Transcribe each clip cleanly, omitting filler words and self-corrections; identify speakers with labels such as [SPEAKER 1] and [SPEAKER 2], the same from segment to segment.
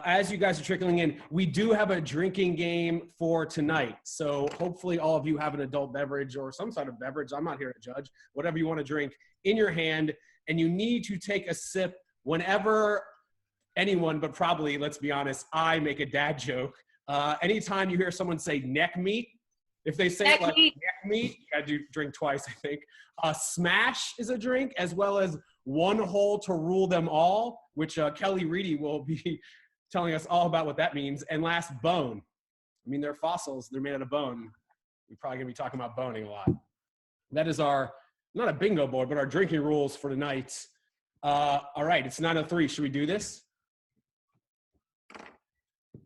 [SPEAKER 1] As you guys are trickling in, we do have a drinking game for tonight. So hopefully all of you have an adult beverage or some sort of beverage. I'm not here to judge. Whatever you want to drink in your hand. And you need to take a sip whenever anyone, but probably, let's be honest, I make a dad joke. Anytime you hear someone say neck meat, if they say neck meat, you gotta drink twice, I think. Smash is a drink, as well as one hole to rule them all, which Kelly Reedy will be telling us all about what that means. And last, bone. I mean, they're fossils. They're made out of bone. We're probably going to be talking about boning a lot. That is our, not a bingo board, but our drinking rules for tonight. All right, it's 9:03. Should we do this?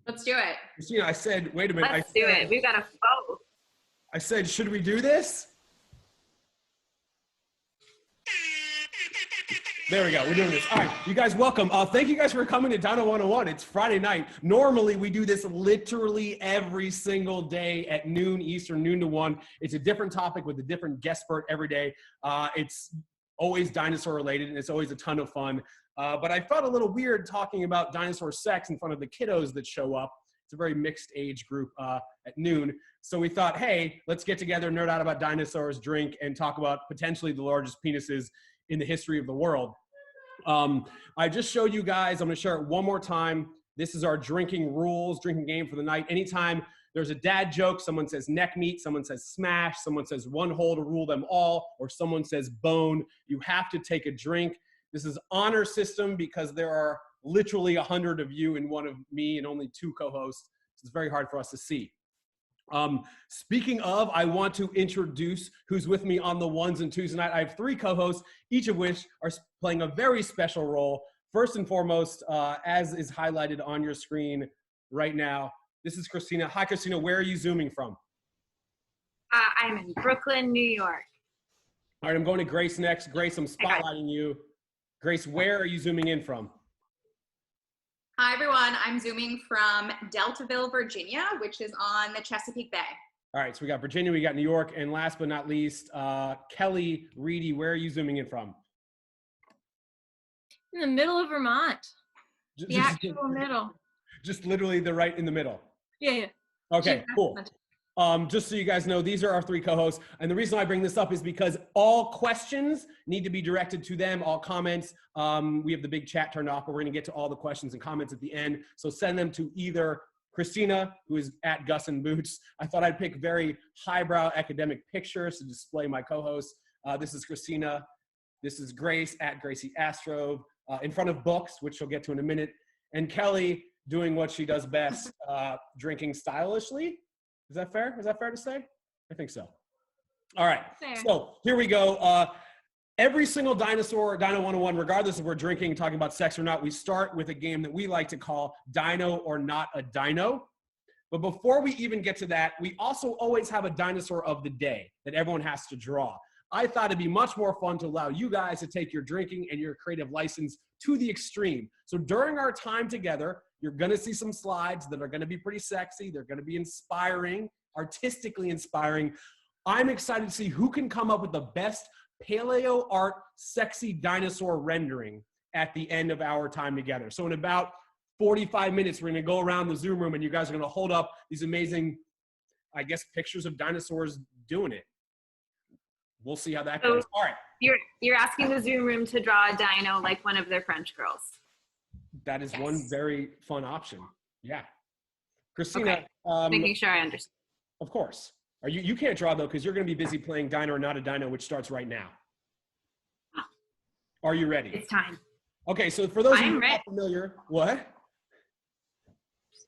[SPEAKER 2] Let's do it.
[SPEAKER 1] Christina, I said, wait a minute.
[SPEAKER 2] Let's do it. We've got a vote.
[SPEAKER 1] I said, should we do this? There we go. We're doing this. All right, you guys, welcome. Thank you guys for coming to Dino 101. It's Friday night. Normally, we do this literally every single day at noon Eastern, noon to 1. It's a different topic with a different guest expert every day. It's always dinosaur related, and it's always a ton of fun. But I felt a little weird talking about dinosaur sex in front of the kiddos that show up. It's a very mixed age group at noon. So we thought, hey, let's get together, nerd out about dinosaurs, drink, and talk about potentially the largest penises in the history of the world. I just showed you guys, I'm gonna share it one more time. This is our drinking rules, drinking game for the night. Anytime there's a dad joke, someone says neck meat, someone says smash, someone says one hole to rule them all, or someone says bone, you have to take a drink. This is honor system because there are literally 100 of you and one of me and only 2 co-hosts. So it's very hard for us to see. Speaking of, I want to introduce who's with me on the ones and twos tonight. I have 3 co-hosts, each of which are playing a very special role. First and foremost, as is highlighted on your screen right now, this is Christina. Hi, Christina. Where are you zooming from?
[SPEAKER 2] I'm in Brooklyn, New York.
[SPEAKER 1] All right, I'm going to Grace next. Grace, I'm spotlighting you. Grace, where are you zooming in from?
[SPEAKER 3] Hi, everyone. I'm zooming from Deltaville, Virginia, which is on the Chesapeake Bay.
[SPEAKER 1] All right, so we got Virginia, we got New York, and last but not least, Kelly Reedy, where are you zooming in from?
[SPEAKER 4] In the middle of Vermont. The actual middle.
[SPEAKER 1] Just literally the right in the middle.
[SPEAKER 4] Yeah.
[SPEAKER 1] Okay, cool. Just so you guys know, these are our 3 co-hosts. And the reason I bring this up is because all questions need to be directed to them, all comments. We have the big chat turned off, but we're gonna get to all the questions and comments at the end. So send them to either Christina, who is at Gus and Boots. I thought I'd pick very highbrow academic pictures to display my co-hosts. This is Christina. This is Grace at Gracie Astrove, in front of books, which she'll get to in a minute. And Kelly doing what she does best, drinking stylishly. Is that fair? Is that fair to say? I think so. All right, fair. So here we go. Every single dinosaur, Dino 101, regardless if we're drinking, talking about sex or not, we start with a game that we like to call Dino or Not a Dino. But before we even get to that, we also always have a dinosaur of the day that everyone has to draw. I thought it'd be much more fun to allow you guys to take your drinking and your creative license to the extreme. So during our time together, you're gonna see some slides that are gonna be pretty sexy. They're gonna be inspiring, artistically inspiring. I'm excited to see who can come up with the best paleo art sexy dinosaur rendering at the end of our time together. So in about 45 minutes, we're gonna go around the Zoom room and you guys are gonna hold up these amazing, I guess, pictures of dinosaurs doing it. We'll see how that goes. All right.
[SPEAKER 2] You're asking the Zoom room to draw a dino like one of their French girls.
[SPEAKER 1] That is one very fun option. Yeah. Christina. Okay.
[SPEAKER 2] Making sure I understand.
[SPEAKER 1] Of course. You can't draw though, because you're going to be busy playing Dino or Not a Dino, which starts right now. Are you ready?
[SPEAKER 2] It's time.
[SPEAKER 1] Okay, so for those of you who are not familiar, what?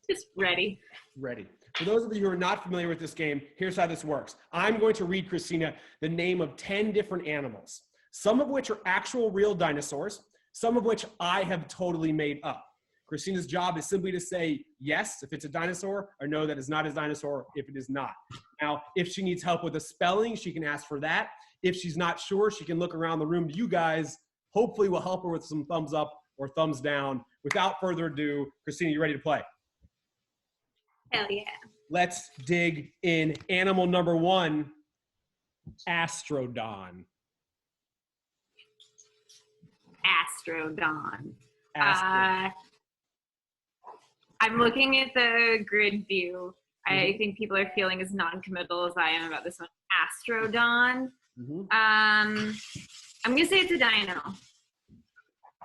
[SPEAKER 2] Just ready.
[SPEAKER 1] Ready. For those of you who are not familiar with this game, here's how this works. I'm going to read Christina the name of 10 different animals, some of which are actual real dinosaurs, some of which I have totally made up. Christina's job is simply to say yes if it's a dinosaur, or no, that is not a dinosaur if it is not. Now, if she needs help with the spelling, she can ask for that. If she's not sure, she can look around the room. You guys hopefully will help her with some thumbs up or thumbs down. Without further ado, Christina, you ready to play?
[SPEAKER 2] Hell yeah.
[SPEAKER 1] Let's dig in. Animal number 1 Astrodon.
[SPEAKER 2] Astrodon.
[SPEAKER 1] Astrodon.
[SPEAKER 2] I'm looking at the grid view. I think people are feeling as non-committal as I am about this one. Astrodon. I'm gonna say it's a dino.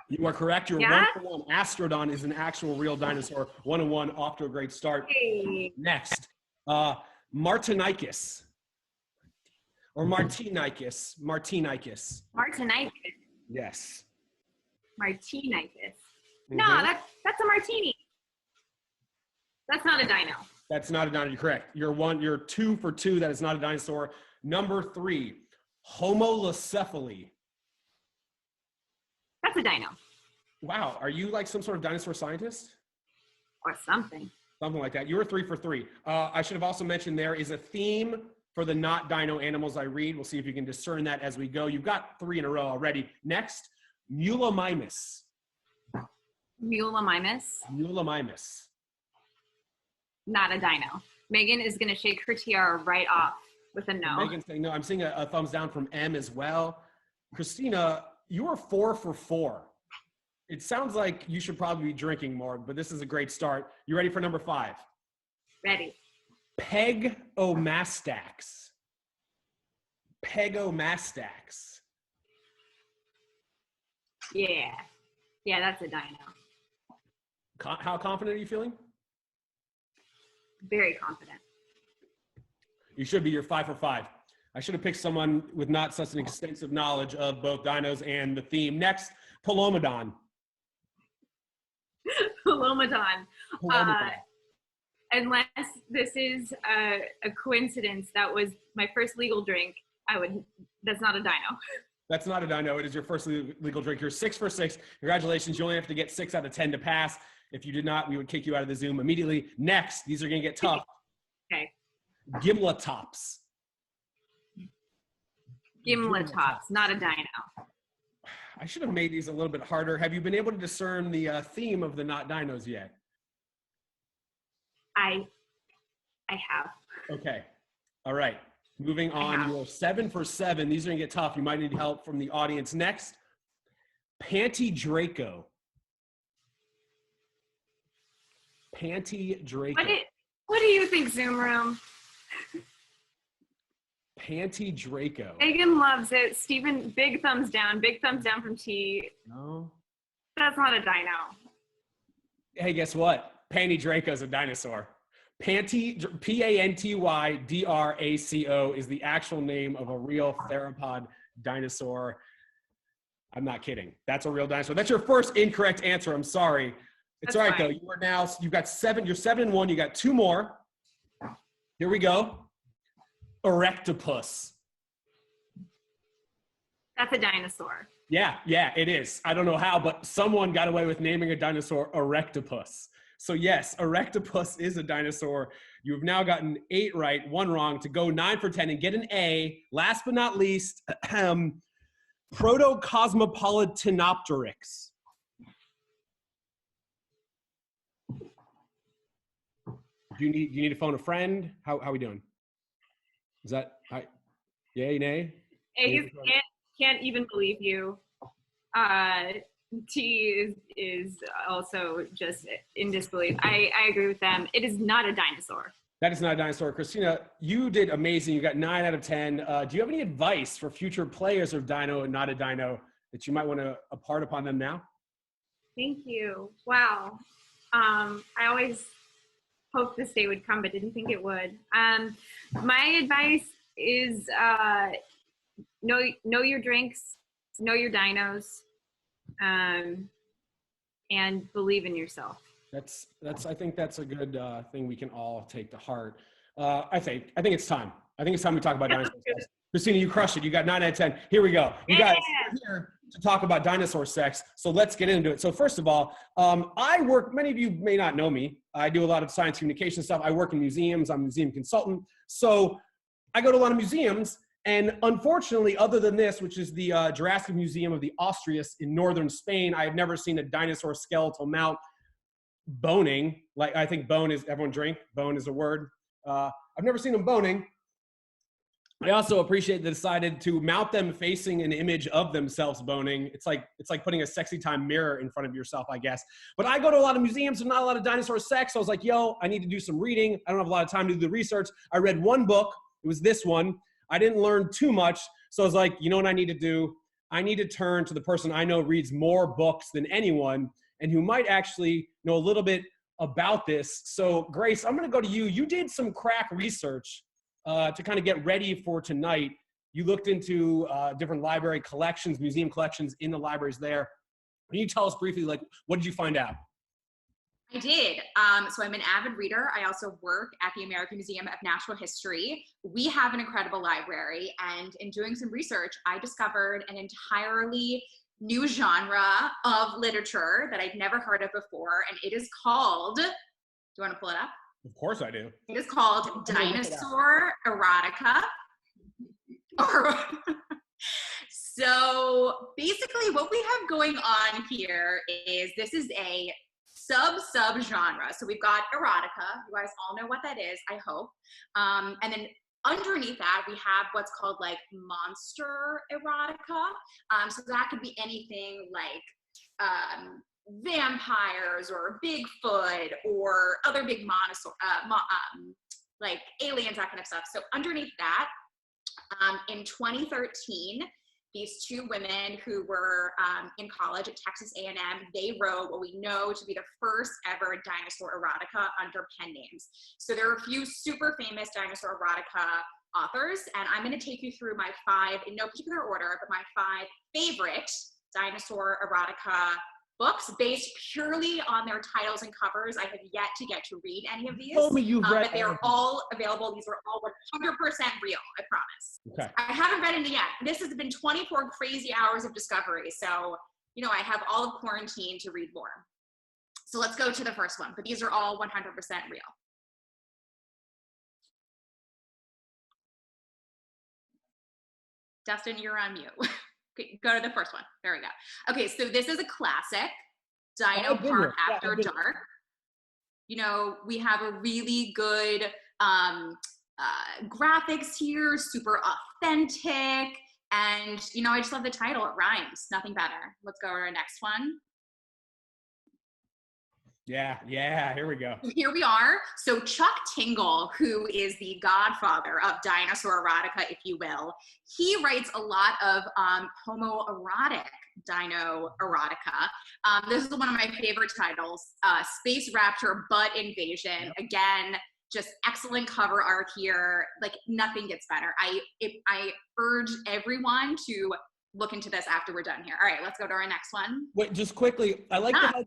[SPEAKER 1] You are correct. You're
[SPEAKER 2] Yeah?
[SPEAKER 1] 1 for 1. Astrodon is an actual real dinosaur. 1-1, off to a great start.
[SPEAKER 2] Hey.
[SPEAKER 1] Next, Martinicus. Or Martinicus. Martinicus.
[SPEAKER 2] Martinicus.
[SPEAKER 1] Yes.
[SPEAKER 2] Martinicus. No, that's a martini. That's not a dino.
[SPEAKER 1] That's not a dino. You're correct. You're 2 for 2. That is not a dinosaur. Number 3, Homolocephaly.
[SPEAKER 2] That's a dino.
[SPEAKER 1] Wow. Are you like some sort of dinosaur scientist?
[SPEAKER 2] Or something.
[SPEAKER 1] Something like that. You were 3 for 3. I should have also mentioned there is a theme for the not dino animals I read. We'll see if you can discern that as we go. You've got 3 in a row already. Next, Mulamimus.
[SPEAKER 2] Mulamimus.
[SPEAKER 1] Mulamimus.
[SPEAKER 2] Not a dino. Megan is gonna shake her tiara right off with a no.
[SPEAKER 1] Megan's saying no. I'm seeing a thumbs down from M as well. Christina, you are 4 for 4. It sounds like you should probably be drinking more, but this is a great start. You ready for number 5?
[SPEAKER 2] Ready.
[SPEAKER 1] Pegomastax. Pegomastax.
[SPEAKER 2] Yeah. Yeah, that's a dino.
[SPEAKER 1] How confident are you feeling?
[SPEAKER 2] Very confident.
[SPEAKER 1] You should be. You're 5 for 5. I should have picked someone with not such an extensive knowledge of both dinos and the theme. Next, Palomodon.
[SPEAKER 2] Palomodon.
[SPEAKER 1] Palomodon.
[SPEAKER 2] Unless this is a coincidence, that was my first legal drink. That's not a dino.
[SPEAKER 1] That's not a dino. It is your first legal drink. You're 6 for 6. Congratulations. You only have to get 6 out of 10 to pass. If you did not, we would kick you out of the Zoom immediately. Next, these are going to get tough.
[SPEAKER 2] Okay.
[SPEAKER 1] Gimletops.
[SPEAKER 2] Gimletops, not a dino.
[SPEAKER 1] I should have made these a little bit harder. Have you been able to discern the theme of the not dinos yet?
[SPEAKER 2] I have.
[SPEAKER 1] Okay. All right. Moving on. You're 7 for 7. These are going to get tough. You might need help from the audience. Next, Panty Draco. Panty Draco.
[SPEAKER 2] What do you think, Zoom Room?
[SPEAKER 1] Panty Draco.
[SPEAKER 2] Megan loves it. Steven, big thumbs down. Big thumbs down from T.
[SPEAKER 1] No.
[SPEAKER 2] That's not a dino.
[SPEAKER 1] Hey, guess what? Panty Draco is a dinosaur. Panty, Pantydraco is the actual name of a real theropod dinosaur. I'm not kidding. That's a real dinosaur. That's your first incorrect answer. I'm sorry. It's all right, though. You've got 7. You're 7 and 1. You got 2 more. Here we go. Erectopus.
[SPEAKER 2] That's a dinosaur.
[SPEAKER 1] Yeah, it is. I don't know how, but someone got away with naming a dinosaur Erectopus. So yes, Erectopus is a dinosaur. You've now gotten 8 right, 1 wrong to go 9 for 10 and get an A. Last but not least, Protocosmopolitanopteryx. Do you need to phone a friend? How are we doing? Is that yay, nay?
[SPEAKER 2] A can't even believe you. T is also just in disbelief. I agree with them. It is not a dinosaur.
[SPEAKER 1] That is not a dinosaur. Christina, you did amazing. You got 9 out of 10. Do you have any advice for future players of Dino and Not a Dino that you might want to impart upon them now?
[SPEAKER 2] Thank you. Wow. I always hoped this day would come, but didn't think it would. My advice is know your drinks, know your dinos, and believe in yourself.
[SPEAKER 1] I think that's a good thing we can all take to heart. I think it's time. I think it's time we talk about dinosaur sex. Christina, you crushed it. You got 9 out of 10. Here we go. You guys are here to talk about dinosaur sex. So let's get into it. So first of all, many of you may not know me. I do a lot of science communication stuff. I work in museums. I'm a museum consultant. So I go to a lot of museums. And unfortunately, other than this, which is the Jurassic Museum of the Asturias in northern Spain, I have never seen a dinosaur skeletal mount boning. Like, I think bone is, everyone drink, bone is a word. I've never seen them boning. I also appreciate they decided to mount them facing an image of themselves boning. It's like putting a sexy time mirror in front of yourself, I guess. But I go to a lot of museums and not a lot of dinosaur sex. So I was like, yo, I need to do some reading. I don't have a lot of time to do the research. I read one book. It was this one. I didn't learn too much. So I was like, you know what I need to do? I need to turn to the person I know reads more books than anyone and who might actually know a little bit about this. So Grace, I'm going to go to you. You did some crack research to kind of get ready for tonight. You looked into different library collections, museum collections in the libraries there. Can you tell us briefly, like, what did you find out?
[SPEAKER 3] I did. So I'm an avid reader. I also work at the American Museum of Natural History. We have an incredible library, and in doing some research, I discovered an entirely new genre of literature that I've never heard of before, and it is called, do you want to pull it up?
[SPEAKER 1] Of course I do.
[SPEAKER 3] It is called Dinosaur Erotica. So basically what we have going on here is this is a sub-genre. So we've got erotica. You guys all know what that is, I hope. And then underneath that, we have what's called like monster erotica. So that could be anything like vampires or Bigfoot or other big like aliens, that kind of stuff. So underneath that, in 2013, these two women who were in college at Texas A&M, they wrote what we know to be the first ever dinosaur erotica under pen names. So there are a few super famous dinosaur erotica authors, and I'm going to take you through my 5, in no particular order, but my 5 favorite dinosaur erotica books based purely on their titles and covers. I have yet to get to read any of these,
[SPEAKER 1] Told me you've read
[SPEAKER 3] but they are all available. These are all 100% real, I promise.
[SPEAKER 1] Okay.
[SPEAKER 3] I haven't read any yet. This has been 24 crazy hours of discovery. So, you know, I have all of quarantine to read more. So let's go to the first one, but these are all 100% real. Dustin, you're on mute. Okay, go to the first one. There we go. Okay, so this is a classic, Dino Park After Dark. You know, we have a really good graphics here, super authentic, and, you know, I just love the title. It rhymes. Nothing better. Let's go to our next one.
[SPEAKER 1] Yeah, here we go.
[SPEAKER 3] Here we are. So Chuck Tingle, who is the godfather of dinosaur erotica, if you will, he writes a lot of homoerotic dino erotica. This is one of my favorite titles, Space Raptor Butt Invasion. Again, just excellent cover art here. Like, nothing gets better. I urge everyone to look into this after we're done here. All right, let's go to our next one.
[SPEAKER 1] Wait, just quickly, I like how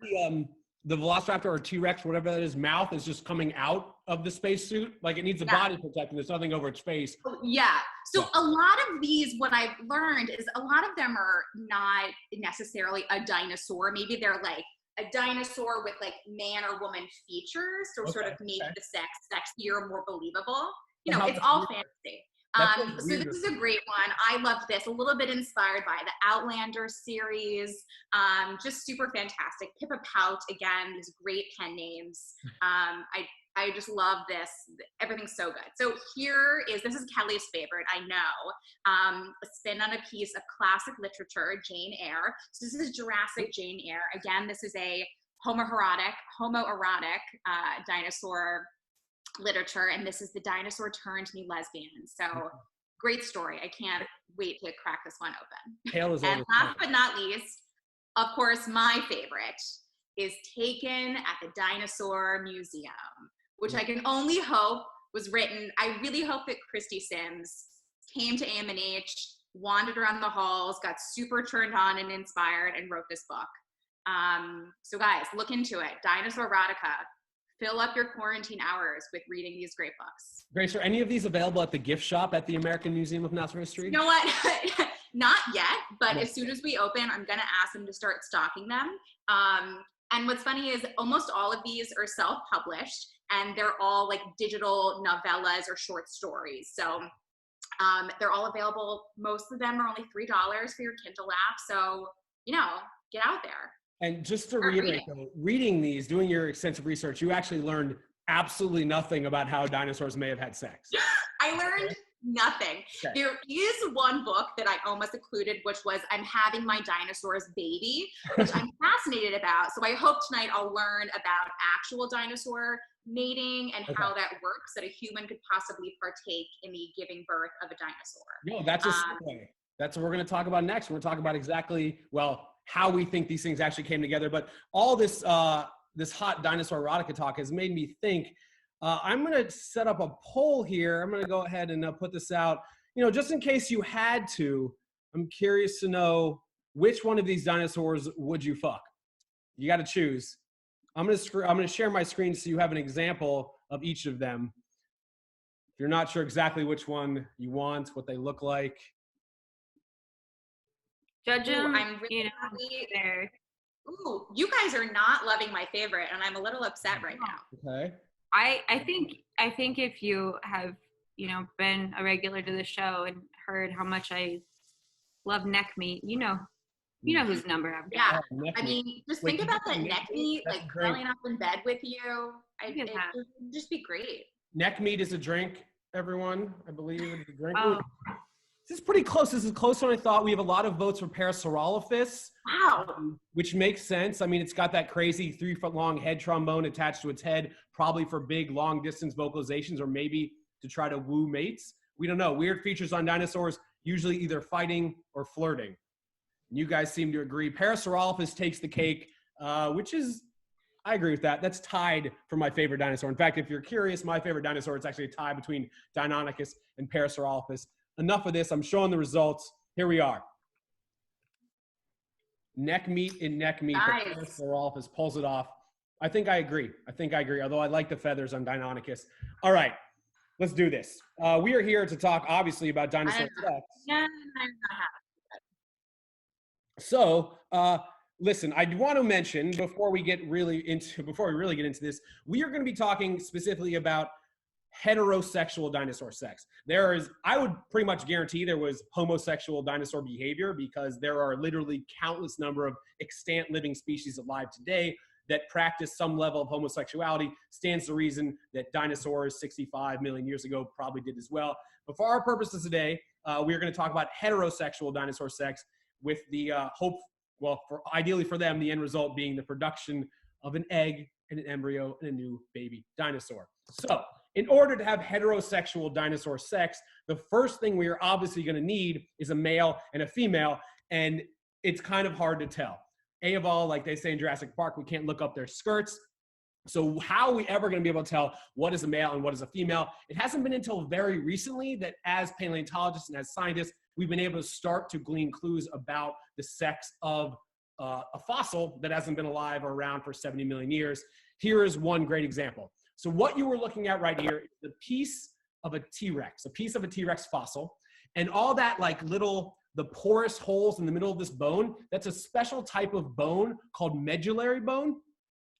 [SPEAKER 1] the Velociraptor or T-Rex, whatever that is, mouth is just coming out of the spacesuit. Like, it needs a body protecting. There's nothing over its face.
[SPEAKER 3] Yeah. So a lot of these, what I've learned is a lot of them are not necessarily a dinosaur. Maybe they're like a dinosaur with like man or woman features to sort of make the sex sexier, more believable. You know, it's all fantasy. So this is a great one. I loved this, a little bit inspired by the Outlander series. Just super fantastic. Pippa Pout, again, these great pen names. I just love this. Everything's so good. So this is Kelly's favorite, I know. A spin on a piece of classic literature, Jane Eyre. So this is Jurassic Jane Eyre. Again, this is a homoerotic dinosaur literature, and this is the dinosaur turned me lesbian. So great story. I can't wait to crack this one open. And last but not least, of course, my favorite is taken at the Dinosaur Museum, which I can only hope was written. I really hope that Christy Sims came to AMNH, wandered around the halls, got super turned on and inspired, and wrote this book. So guys, look into it. Dinosaur Erotica. Fill up your quarantine hours with reading these great books.
[SPEAKER 1] Grace, are any of these available at the gift shop at the American Museum of Natural History?
[SPEAKER 3] You know what? Not yet, but as soon as we open, I'm going to ask them to start stocking them. And what's funny is almost all of these are self-published, and they're all like digital novellas or short stories. So they're all available. Most of them are only $3 for your Kindle app. So, you know, get out there.
[SPEAKER 1] And just to reiterate, reading these, doing your extensive research, you actually learned absolutely nothing about how dinosaurs may have had sex.
[SPEAKER 3] I learned nothing.
[SPEAKER 1] Okay.
[SPEAKER 3] There is one book that I almost included, which was I'm Having My Dinosaur's Baby, which I'm fascinated about. So I hope tonight I'll learn about actual dinosaur mating and how that works, that a human could possibly partake in the giving birth of a dinosaur.
[SPEAKER 1] No, that's a segue. That's what we're going to talk about next. We're going to talk about exactly, well, how we think these things actually came together. But all this this hot dinosaur erotica talk has made me think. I'm going to set up a poll here. I'm going to go ahead and put this out. You know, just in case you had to, I'm curious to know which one of these dinosaurs would you fuck? You got to choose. I'm going to share my screen so you have an example of each of them. If you're not sure exactly which one you want, what they look like.
[SPEAKER 2] Judge them,
[SPEAKER 3] I'm really
[SPEAKER 2] there.
[SPEAKER 3] Ooh, you guys are not loving my favorite, and I'm a little upset right now.
[SPEAKER 1] Okay.
[SPEAKER 2] I think if you have, been a regular to the show and heard how much I love neck meat, you know whose number I've got.
[SPEAKER 3] Yeah, I mean, just think about that neck meat, like curling up in bed with you. It would just be great.
[SPEAKER 1] Neck meat is a drink, everyone. I believe it's a drink.
[SPEAKER 2] Oh.
[SPEAKER 1] This is pretty close. This is closer than I thought. We have a lot of votes for Parasaurolophus.
[SPEAKER 3] Wow.
[SPEAKER 1] Which makes sense. I mean, it's got that crazy 3-foot long head trombone attached to its head, probably for big, long distance vocalizations or maybe to try to woo mates. We don't know. Weird features on dinosaurs, usually either fighting or flirting. And you guys seem to agree. Parasaurolophus takes the cake, which is, I agree with that. That's tied for my favorite dinosaur. In fact, if you're curious, my favorite dinosaur, it's actually a tie between Deinonychus and Parasaurolophus. Enough of this. I'm showing the results. Here we are. Neck meat in neck meat.
[SPEAKER 3] Nice.
[SPEAKER 1] Parasaurolophus pulls it off. I think I agree. Although I like the feathers on Deinonychus. All right, let's do this. We are here to talk, obviously, about dinosaur sex.
[SPEAKER 3] Yeah, I'm not happy.
[SPEAKER 1] So, listen, I want to mention before we really get into this, we are going to be talking specifically about heterosexual dinosaur sex. I would pretty much guarantee there was homosexual dinosaur behavior because there are literally countless number of extant living species alive today that practice some level of homosexuality. Stands to reason that dinosaurs 65 million years ago probably did as well. But for our purposes today, we are going to talk about heterosexual dinosaur sex with the hope, ideally for them, the end result being the production of an egg and an embryo and a new baby dinosaur. So, in order to have heterosexual dinosaur sex, the first thing we are obviously going to need is a male and a female, and it's kind of hard to tell. A of all, like they say in Jurassic Park, we can't look up their skirts. So how are we ever going to be able to tell what is a male and what is a female? It hasn't been until very recently that as paleontologists and as scientists, we've been able to start to glean clues about the sex of a fossil that hasn't been alive or around for 70 million years. Here is one great example. So what you were looking at right here is the piece of a T-Rex, a piece of a T-Rex fossil, and all that the porous holes in the middle of this bone, that's a special type of bone called medullary bone.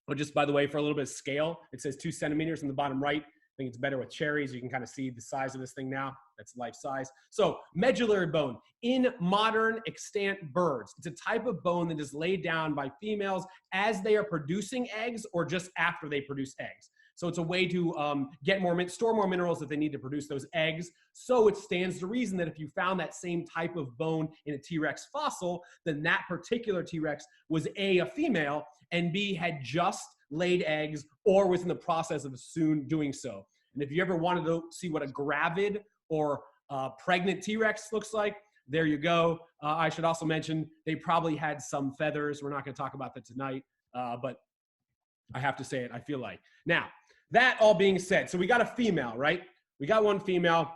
[SPEAKER 1] Or just by the way, for a little bit of scale, it says 2 centimeters in the bottom right. I think it's better with cherries. You can kind of see the size of this thing now. That's life size. So medullary bone in modern extant birds. It's a type of bone that is laid down by females as they are producing eggs or just after they produce eggs. So it's a way to store more minerals that they need to produce those eggs. So it stands to reason that if you found that same type of bone in a T-Rex fossil, then that particular T-Rex was A, a female, and B, had just laid eggs or was in the process of soon doing so. And if you ever wanted to see what a gravid or pregnant T-Rex looks like, there you go. I should also mention they probably had some feathers. We're not going to talk about that tonight, but I have to say it, I feel like. Now, that all being said, so we got a female, right? We got one female.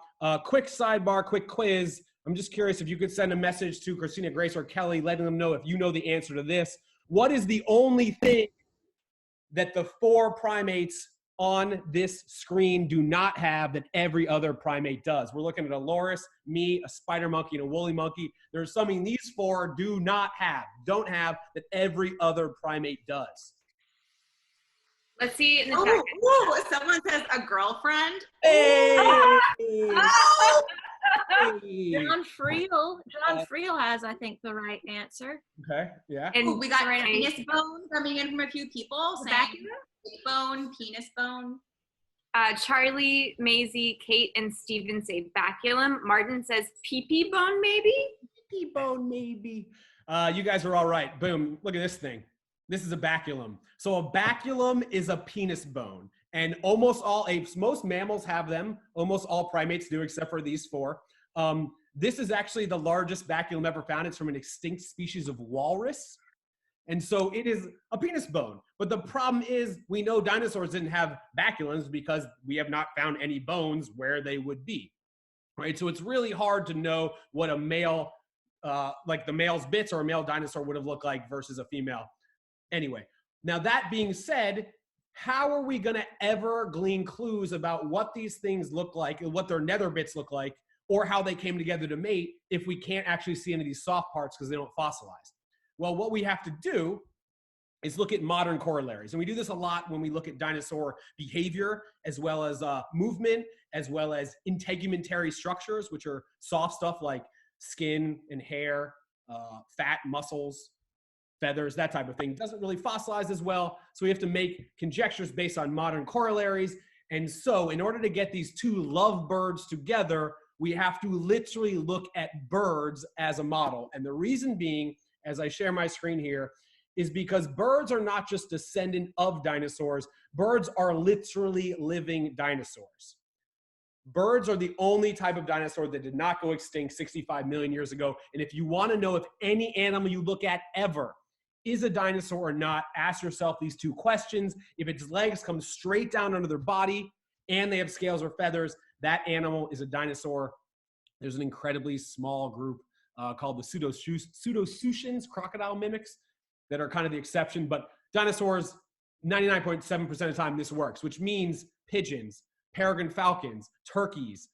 [SPEAKER 1] Quick sidebar, quick quiz. I'm just curious if you could send a message to Christina, Grace, or Kelly, letting them know if you know the answer to this. What is the only thing that the 4 primates on this screen do not have that every other primate does? We're looking at a loris, me, a spider monkey, and a woolly monkey. There's something these 4 don't have that every other primate does.
[SPEAKER 2] Let's see in the chat.
[SPEAKER 3] Oh, someone says a girlfriend.
[SPEAKER 1] Hey!
[SPEAKER 3] Oh!
[SPEAKER 4] John Friel has, I think, the right answer.
[SPEAKER 1] Okay, yeah.
[SPEAKER 2] And
[SPEAKER 3] we got penis bone coming in from a few people saying
[SPEAKER 2] Speculative?
[SPEAKER 3] bone, penis bone.
[SPEAKER 2] Charlie, Maisie, Kate, and Steven say baculum. Martin says pee-pee bone, maybe?
[SPEAKER 1] Pee-pee bone, maybe. You guys are all right. Boom. Look at this thing. This is a baculum. So a baculum is a penis bone. And almost all apes, most mammals have them. Almost all primates do, except for these 4. This is actually the largest baculum ever found. It's from an extinct species of walrus. And so it is a penis bone. But the problem is we know dinosaurs didn't have baculums because we have not found any bones where they would be, right? So it's really hard to know what a male, like the male's bits or a male dinosaur would have looked like versus a female. Anyway, now that being said, how are we gonna ever glean clues about what these things look like and what their nether bits look like or how they came together to mate if we can't actually see any of these soft parts because they don't fossilize? Well, what we have to do is look at modern corollaries. And we do this a lot when we look at dinosaur behavior, as well as movement, as well as integumentary structures, which are soft stuff like skin and hair, fat, muscles, feathers, that type of thing. Doesn't really fossilize as well. So we have to make conjectures based on modern corollaries. And so in order to get these 2 lovebirds together, we have to literally look at birds as a model. And the reason being, as I share my screen here, is because birds are not just descendant of dinosaurs. Birds are literally living dinosaurs. Birds are the only type of dinosaur that did not go extinct 65 million years ago. And if you want to know if any animal you look at ever is a dinosaur or not, ask yourself these 2 questions. If its legs come straight down under their body and they have scales or feathers, that animal is a dinosaur. There's an incredibly small group called the pseudosuchians, crocodile mimics, that are kind of the exception. But dinosaurs, 99.7% of the time this works, which means pigeons, peregrine falcons, turkeys,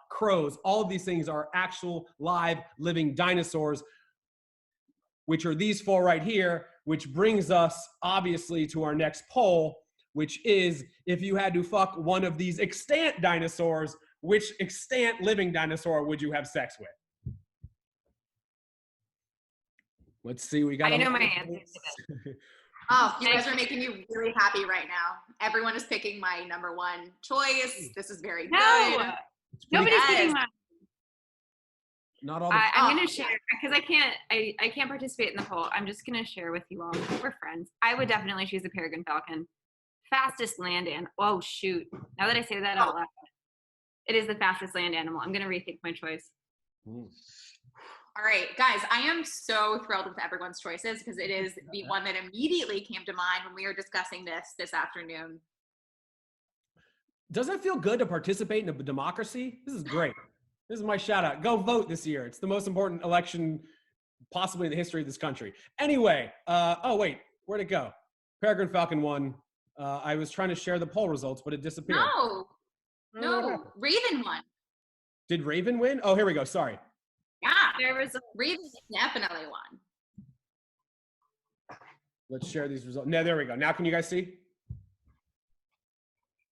[SPEAKER 1] crows, all of these things are actual live living dinosaurs, which are these 4 right here, which brings us obviously to our next poll, which is if you had to fuck one of these extant dinosaurs, which extant living dinosaur would you have sex with? Let's see, we got.
[SPEAKER 2] I know my answer to this.
[SPEAKER 3] Oh, you guys are making me really happy right now. Everyone is picking my number 1 choice. This is very good.
[SPEAKER 2] Nobody's picking mine.
[SPEAKER 1] Not all.
[SPEAKER 2] I'm gonna share because I can't participate in the poll. I'm just gonna share with you all. We're friends. I would definitely choose a peregrine falcon. Fastest land animal. Oh shoot! Now that I say that out loud, it is the fastest land animal. I'm gonna rethink my choice.
[SPEAKER 3] All right, guys, I am so thrilled with everyone's choices because it is the one that immediately came to mind when we were discussing this afternoon.
[SPEAKER 1] Doesn't it feel good to participate in a democracy? This is great. This is my shout out. Go vote this year. It's the most important election possibly in the history of this country. Anyway, oh wait, where'd it go? Peregrine falcon won. I was trying to share the poll results, but it disappeared.
[SPEAKER 3] No, Raven won.
[SPEAKER 1] Did Raven win? Oh, here we go. Sorry.
[SPEAKER 3] Yeah, Raven definitely won.
[SPEAKER 1] Let's share these results. No, there we go. Now can you guys see?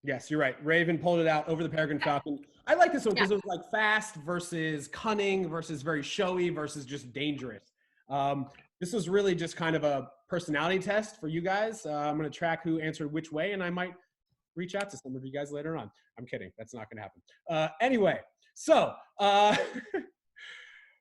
[SPEAKER 1] Yes, you're right. Raven pulled it out over the peregrine falcon. I like this one because it was like fast versus cunning versus very showy versus just dangerous. This was really just kind of a personality test for you guys. I'm going to track who answered which way, and I might reach out to some of you guys later on. I'm kidding. That's not going to happen. Anyway, so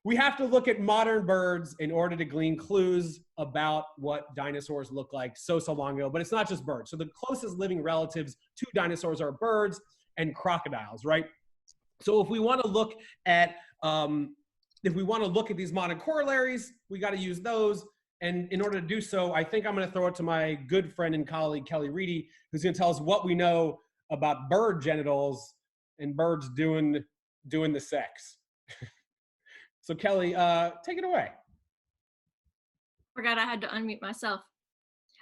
[SPEAKER 1] we have to look at modern birds in order to glean clues about what dinosaurs look like so long ago. But it's not just birds. So the closest living relatives to dinosaurs are birds and crocodiles, right? So if we want to look at these modern corollaries, we got to use those. And in order to do so, I think I'm going to throw it to my good friend and colleague, Kelly Reedy, who's going to tell us what we know about bird genitals and birds doing the sex. So Kelly, take it away.
[SPEAKER 4] Forgot I had to unmute myself.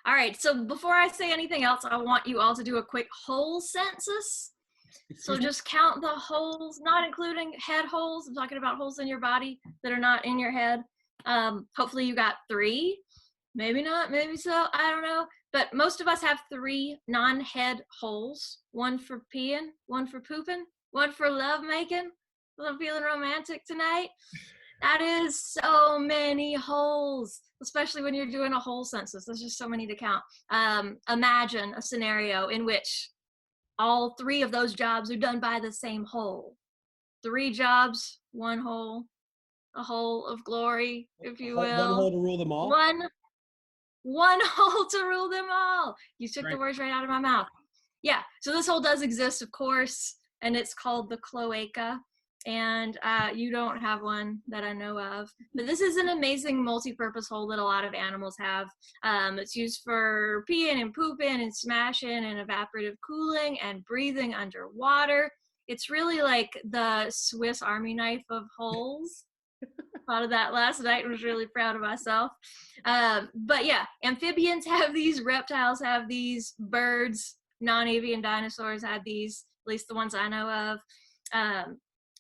[SPEAKER 4] All right, so before I say anything else, I want you all to do a quick hole census. So just count the holes, not including head holes. I'm talking about holes in your body that are not in your head. Hopefully you got 3, maybe not, maybe so, I don't know. But most of us have 3 non-head holes, 1 for peeing, 1 for pooping, 1 for love making. I'm feeling romantic tonight. That is so many holes, especially when you're doing a hole census. There's just so many to count. Imagine a scenario in which all 3 of those jobs are done by the same hole. 3 jobs, 1 hole, a hole of glory, if you will.
[SPEAKER 1] One hole to rule them all?
[SPEAKER 4] One hole to rule them all. You took
[SPEAKER 1] Right.
[SPEAKER 4] the words right out of my mouth. Yeah, so this hole does exist, of course, and it's called the cloaca. And you don't have one that I know of. But this is an amazing multi-purpose hole that a lot of animals have. It's used for peeing and pooping and smashing and evaporative cooling and breathing underwater. It's really like the Swiss Army knife of holes. Thought of that last night and was really proud of myself. But yeah, amphibians have these, reptiles have these, birds, non-avian dinosaurs have these, at least the ones I know of.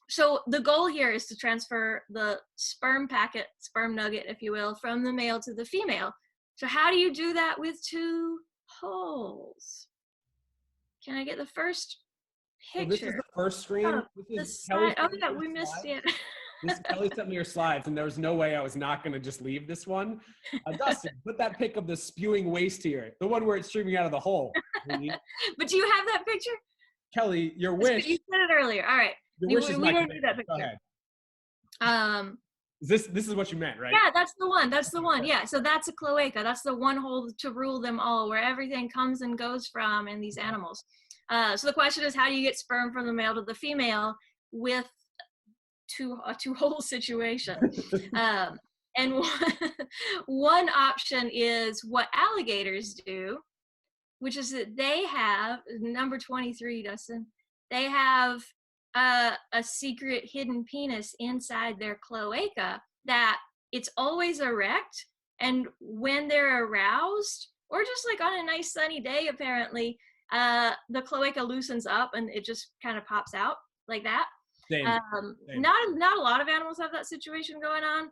[SPEAKER 4] So the goal here is to transfer the sperm packet, sperm nugget, if you will, from the male to the female. So how do you do that with 2 holes? Can I get the first picture?
[SPEAKER 1] So this is the first screen.
[SPEAKER 4] Oh,
[SPEAKER 1] This is Kelly's
[SPEAKER 4] yeah, we missed it.
[SPEAKER 1] Kelly sent me her slides, and there was no way I was not going to just leave this one. Dustin, put that pic of the spewing waste here, the one where it's streaming out of the hole.
[SPEAKER 4] But do you have that picture?
[SPEAKER 1] Kelly, your wish.
[SPEAKER 4] You said it earlier. All right.
[SPEAKER 1] Your
[SPEAKER 4] We
[SPEAKER 1] wish is my
[SPEAKER 4] don't need that
[SPEAKER 1] command. Go
[SPEAKER 4] picture.
[SPEAKER 1] ahead. This is what you meant, right?
[SPEAKER 4] Yeah, that's the one. That's the one. Yeah, so that's a cloaca. That's the one hole to rule them all, where everything comes and goes from in these animals. So the question is, how do you get sperm from the male to the female with a 2-hole situation? And one option is what alligators do, which is that they have, number 23, Dustin, they have a secret hidden penis inside their cloaca that it's always erect, and when they're aroused, or just like on a nice sunny day, apparently, the cloaca loosens up and it just kind of pops out like that.
[SPEAKER 1] Same.
[SPEAKER 4] Not a lot of animals have that situation going on.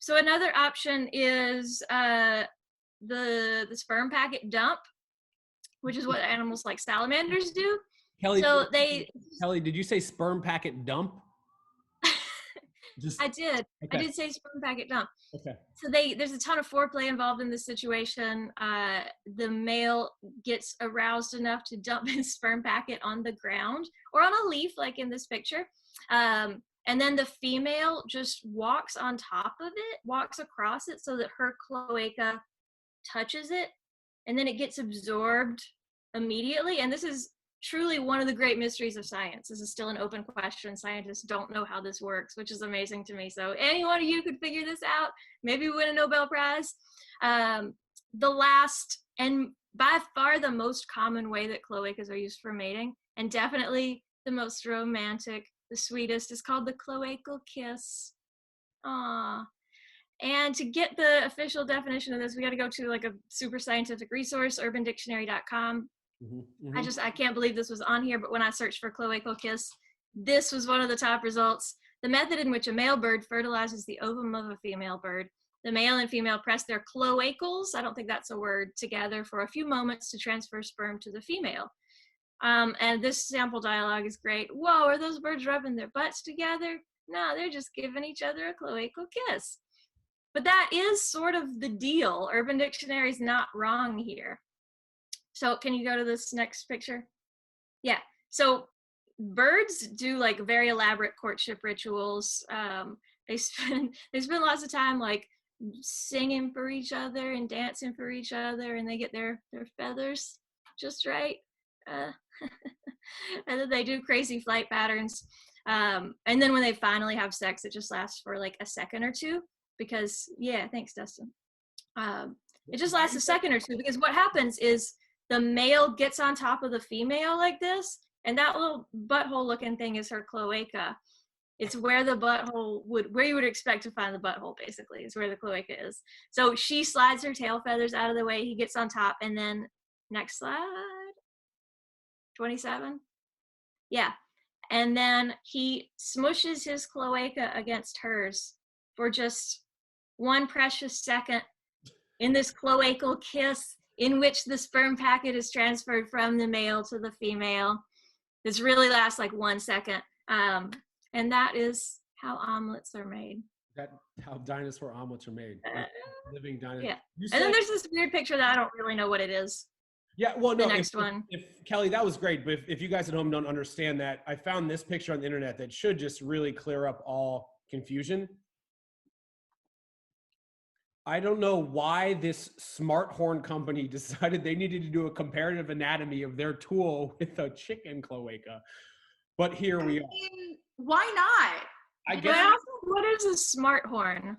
[SPEAKER 4] So another option is the sperm packet dump, which is what animals like salamanders do.
[SPEAKER 1] Kelly,
[SPEAKER 4] Kelly,
[SPEAKER 1] did you say sperm packet dump?
[SPEAKER 4] I did.
[SPEAKER 1] Okay.
[SPEAKER 4] I did say sperm packet dump.
[SPEAKER 1] Okay.
[SPEAKER 4] So there's a ton of foreplay involved in this situation. The male gets aroused enough to dump his sperm packet on the ground or on a leaf, like in this picture. And then the female just walks on top of it, walks across it so that her cloaca touches it, and then it gets absorbed immediately. And this is truly one of the great mysteries of science. This is still an open question. Scientists don't know how this works, which is amazing to me. So any one of you could figure this out, maybe win a Nobel Prize. The last and by far the most common way that cloacas are used for mating, and definitely the most romantic, the sweetest, is called the cloacal kiss. Aww. And to get the official definition of this, we got to go to like a super scientific resource, urbandictionary.com. I can't believe this was on here, but when I searched for cloacal kiss, this was one of the top results. The method in which a male bird fertilizes the ovum of a female bird. The male and female press their cloacals, I don't think that's a word, together for a few moments to transfer sperm to the female. And this sample dialogue is great. Whoa, are those birds rubbing their butts together? No, they're just giving each other a cloacal kiss. But that is sort of the deal. Urban Dictionary is not wrong here. So can you go to this next picture? Yeah, so birds do like very elaborate courtship rituals. They spend lots of time like singing for each other and dancing for each other, and they get their feathers just right. And then they do crazy flight patterns. And then when they finally have sex, it just lasts for like a second or two because, yeah, thanks, Dustin. It just lasts a second or two because what happens is the male gets on top of the female like this, and that little butthole looking thing is her cloaca. It's where the butthole where you would expect to find the butthole, basically, is where the cloaca is. So she slides her tail feathers out of the way, he gets on top, and then, next slide, 27. Yeah, and then he smushes his cloaca against hers for just one precious second in this cloacal kiss in which the sperm packet is transferred from the male to the female. This really lasts like 1 second. And that is how omelets are made.
[SPEAKER 1] That's how dinosaur omelets are made. Living dinosaur.
[SPEAKER 4] Yeah. And then there's this weird picture that I don't really know what it is.
[SPEAKER 1] Yeah, well, no,
[SPEAKER 4] The next one.
[SPEAKER 1] If Kelly, that was great, but if you guys at home don't understand that, I found this picture on the internet that should just really clear up all confusion. I don't know why this smart horn company decided they needed to do a comparative anatomy of their tool with a chicken cloaca, but here we are.
[SPEAKER 3] mean, why not?
[SPEAKER 1] I
[SPEAKER 4] But
[SPEAKER 1] guess
[SPEAKER 4] also, what is a smart horn?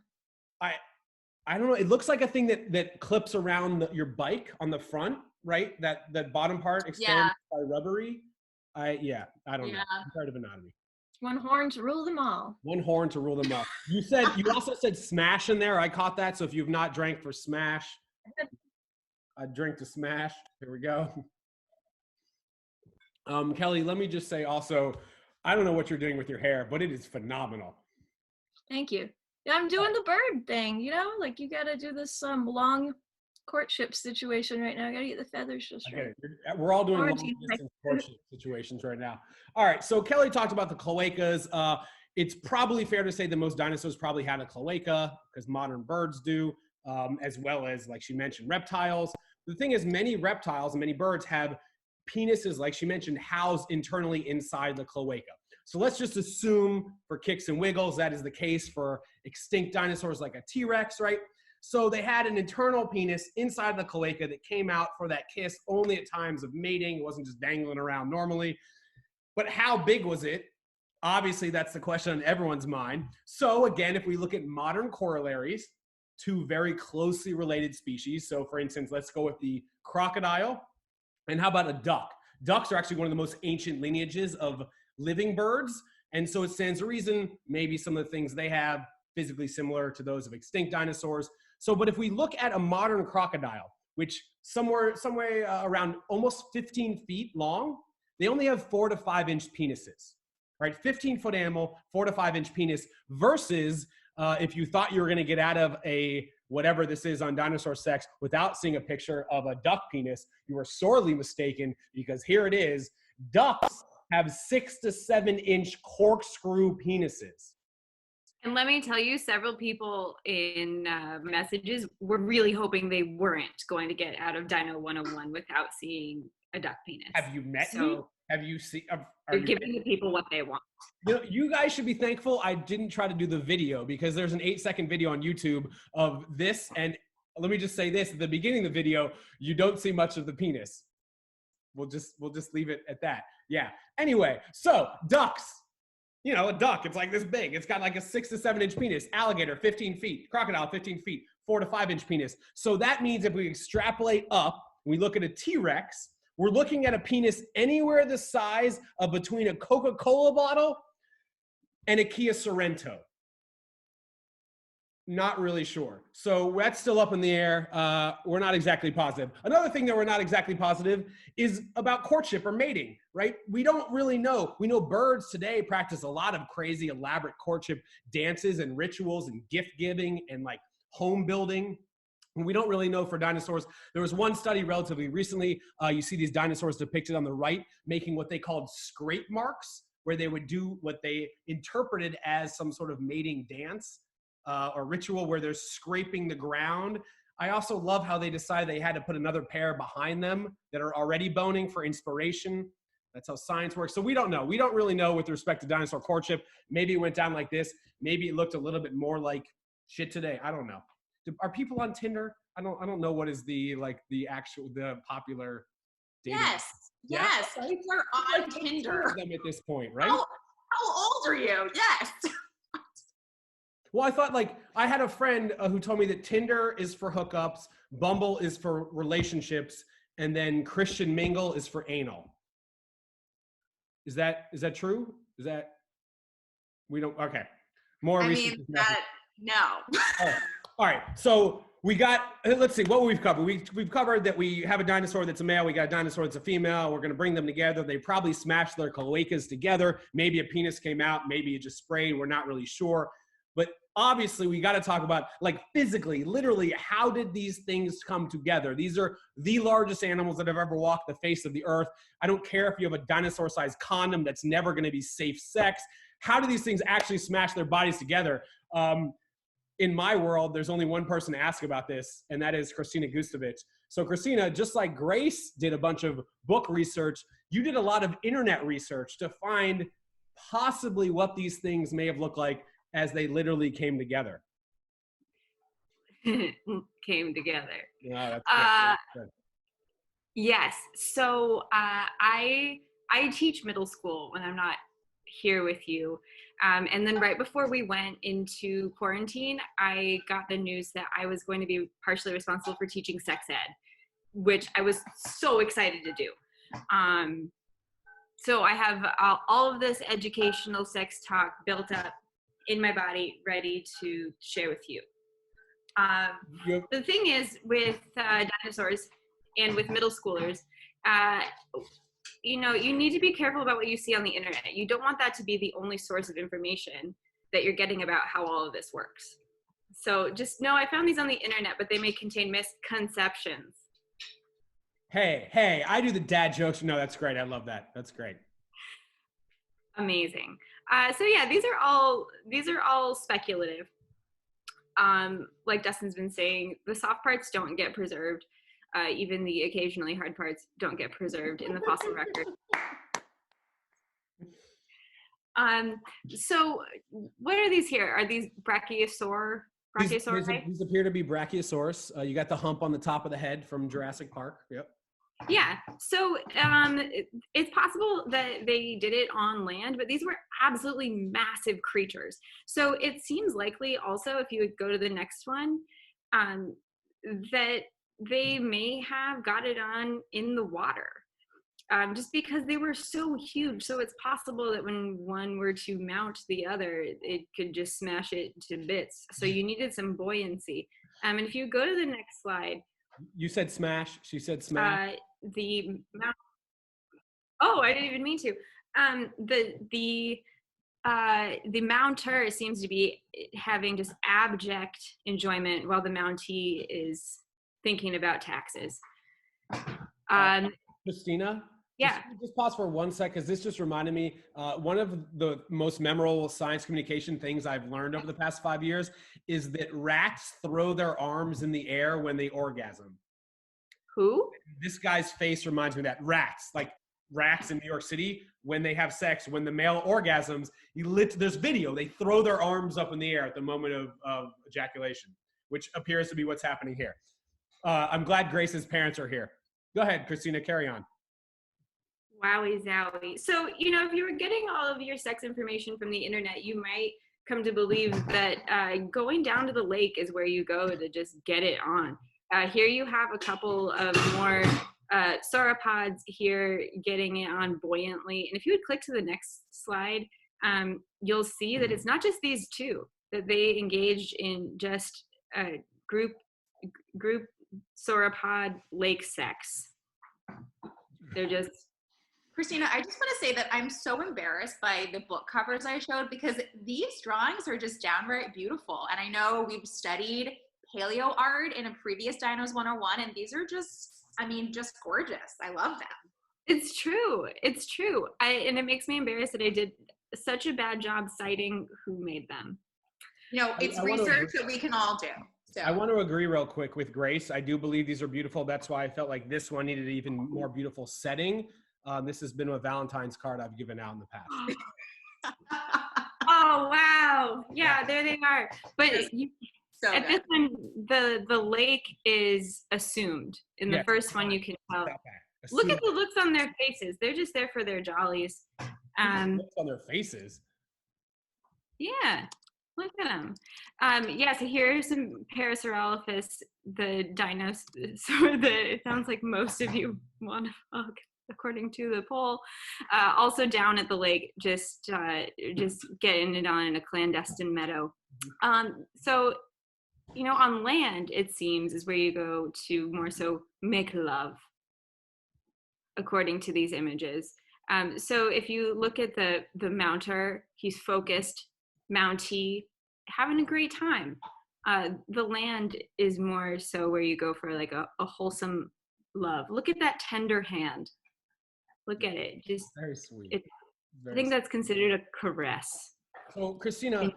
[SPEAKER 1] I don't know. It looks like a thing that clips around your bike on the front, right? That bottom part extends by rubbery. I don't know. Comparative anatomy.
[SPEAKER 4] One horn to rule them all.
[SPEAKER 1] One horn to rule them all. You also said smash in there. I caught that. So if you've not drank for smash, I drink to smash. Here we go. Kelly, let me just say also, I don't know what you're doing with your hair, but it is phenomenal.
[SPEAKER 4] Thank you. Yeah, I'm doing the bird thing, you know? Like, you gotta do this long courtship situation right now. I gotta get the feathers just right.
[SPEAKER 1] We're all doing long
[SPEAKER 4] Quarantine.
[SPEAKER 1] distance courtship situations right now. All right, so Kelly talked about the cloacas. It's probably fair to say that most dinosaurs probably had a cloaca because modern birds do, as well as, like she mentioned, reptiles. The thing is, many reptiles and many birds have penises, like she mentioned, housed internally inside the cloaca. So let's just assume for kicks and wiggles that is the case for extinct dinosaurs like a T-Rex, right? So they had an internal penis inside the cloaca that came out for that kiss only at times of mating. It wasn't just dangling around normally. But how big was it? Obviously, that's the question on everyone's mind. So again, if we look at modern corollaries to very closely related species, so for instance, let's go with the crocodile. And how about a duck? Ducks are actually one of the most ancient lineages of living birds. And so it stands to reason maybe some of the things they have physically similar to those of extinct dinosaurs. So, but if we look at a modern crocodile, which somewhere around almost 15 feet long, they only have 4 to 5 inch penises, right? 15-foot animal, 4 to 5 inch penis versus if you thought you were going to get out of a whatever this is on Dinosaur Sex without seeing a picture of a duck penis, you were sorely mistaken because here it is. Ducks have 6 to 7 inch corkscrew penises.
[SPEAKER 2] And let me tell you, several people in messages were really hoping they weren't going to get out of Dino 101 without seeing a duck penis.
[SPEAKER 1] Have you met me? Have you seen?
[SPEAKER 2] You're giving the people what they want.
[SPEAKER 1] You guys should be thankful I didn't try to do the video because there's an 8-second video on YouTube of this. And let me just say this, at the beginning of the video, you don't see much of the penis. We'll just leave it at that. Yeah. Anyway, so ducks, you know, a duck, it's like this big. It's got like a 6 to 7 inch penis. Alligator, 15 feet. Crocodile, 15 feet. 4 to 5 inch penis. So that means if we extrapolate up, we look at a T-Rex, we're looking at a penis anywhere the size of between a Coca-Cola bottle and a Kia Sorento. Not really sure. So that's still up in the air. We're not exactly positive. Another thing that we're not exactly positive is about courtship or mating, right? We don't really know. We know birds today practice a lot of crazy, elaborate courtship dances and rituals and gift giving and like home building. And we don't really know for dinosaurs. There was one study relatively recently. You see these dinosaurs depicted on the right making what they called scrape marks, where they would do what they interpreted as some sort of mating dance. Or ritual where they're scraping the ground. I also love how they decided they had to put another pair behind them that are already boning for inspiration. That's how science works. So we don't know. We don't really know with respect to dinosaur courtship. Maybe it went down like this. Maybe it looked a little bit more like shit today. I don't know. Are people on Tinder? I don't know what is the popular dating.
[SPEAKER 3] Yes. People are on Tinder.
[SPEAKER 1] Them at this point, right?
[SPEAKER 3] How old are you? Yes.
[SPEAKER 1] Well, I thought like I had a friend who told me that Tinder is for hookups, Bumble is for relationships, and then Christian Mingle is for anal. Is that true? Is that we don't okay. More research.
[SPEAKER 3] No.
[SPEAKER 1] All right. So we got let's see what we've covered. We've covered that we have a dinosaur that's a male, we got a dinosaur that's a female. We're gonna bring them together. They probably smashed their cloacas together. Maybe a penis came out, maybe it just sprayed. We're not really sure. But obviously, we got to talk about, like, physically, literally, how did these things come together? These are the largest animals that have ever walked the face of the earth. I don't care if you have a dinosaur-sized condom that's never going to be safe sex. How do these things actually smash their bodies together? In my world, there's only one person to ask about this, and that is Christina Gustavich. So Christina, just like Grace did a bunch of book research, you did a lot of internet research to find possibly what these things may have looked like as they literally came together.
[SPEAKER 2] Came together.
[SPEAKER 1] Yeah, that's good.
[SPEAKER 2] Yes. So I teach middle school when I'm not here with you. And then right before we went into quarantine, I got the news that I was going to be partially responsible for teaching sex ed, which I was so excited to do. So I have all of this educational sex talk built up in my body, ready to share with you. The thing is with dinosaurs and with middle schoolers, you know, you need to be careful about what you see on the internet. You don't want that to be the only source of information that you're getting about how all of this works. So just know I found these on the internet, but they may contain misconceptions.
[SPEAKER 1] Hey, I do the dad jokes. No, that's great. I love that. That's great.
[SPEAKER 2] Amazing. So yeah, these are all speculative. Like Dustin's been saying, the soft parts don't get preserved. Even the occasionally hard parts don't get preserved in the fossil record. So what are these here? Are these brachiosaur?
[SPEAKER 1] These appear to be brachiosaurus. You got the hump on the top of the head from Jurassic Park. Yep.
[SPEAKER 2] Yeah, so it's possible that they did it on land, but these were absolutely massive creatures. So it seems likely also, if you would go to the next one, that they may have got it on in the water, just because they were so huge. So it's possible that when one were to mount the other, it could just smash it to bits. So you needed some buoyancy. And if you go to the next slide.
[SPEAKER 1] You said smash. She said smash.
[SPEAKER 2] The mount. Oh, I didn't even mean to. The mounter seems to be having just abject enjoyment while the Mountie is thinking about taxes.
[SPEAKER 1] Christina?
[SPEAKER 2] Yeah.
[SPEAKER 1] Just pause for 1 sec, because this just reminded me, one of the most memorable science communication things I've learned over the past 5 years is that rats throw their arms in the air when they orgasm.
[SPEAKER 2] Who?
[SPEAKER 1] This guy's face reminds me of that. Rats, like rats in New York City, when they have sex, when the male orgasms, there's video, they throw their arms up in the air at the moment of ejaculation, which appears to be what's happening here. I'm glad Grace's parents are here. Go ahead, Christina, carry on.
[SPEAKER 2] Wowie zowie. So, you know, if you were getting all of your sex information from the internet, you might come to believe that going down to the lake is where you go to just get it on. Here you have a couple of more sauropods here getting it on buoyantly. And if you would click to the next slide, you'll see that it's not just these two, that they engaged in just group sauropod lake sex. They're just...
[SPEAKER 3] Christina, I just want to say that I'm so embarrassed by the book covers I showed, because these drawings are just downright beautiful. And I know we've studied paleo art in a previous Dinos 101, and these are just, I mean, just gorgeous. I love them.
[SPEAKER 2] It's true. It's true. And it makes me embarrassed that I did such a bad job citing who made them.
[SPEAKER 3] You know, it's research that we can all do. So.
[SPEAKER 1] I want to agree real quick with Grace. I do believe these are beautiful. That's why I felt like this one needed an even more beautiful setting. This has been a Valentine's card I've given out in the past.
[SPEAKER 2] Oh, wow. Yeah, there they are. But
[SPEAKER 3] so
[SPEAKER 2] at this one, the lake is assumed. In the first one, you can tell. Look at the looks on their faces. They're just there for their jollies.
[SPEAKER 1] Looks on their faces?
[SPEAKER 2] Yeah. Look at them. Yeah, so here's some Parasaurolophus, the dinosaur that it sounds like most of you want to fuck, according to the poll. Also down at the lake, just getting it on in a clandestine meadow. So, you know, on land, it seems, is where you go to more so make love, according to these images. So if you look at the mounter, he's focused, Mountie, having a great time. The land is more so where you go for like a wholesome love. Look at that tender hand. Look at it. Just
[SPEAKER 1] very sweet.
[SPEAKER 2] I think that's considered a caress.
[SPEAKER 1] So Christina,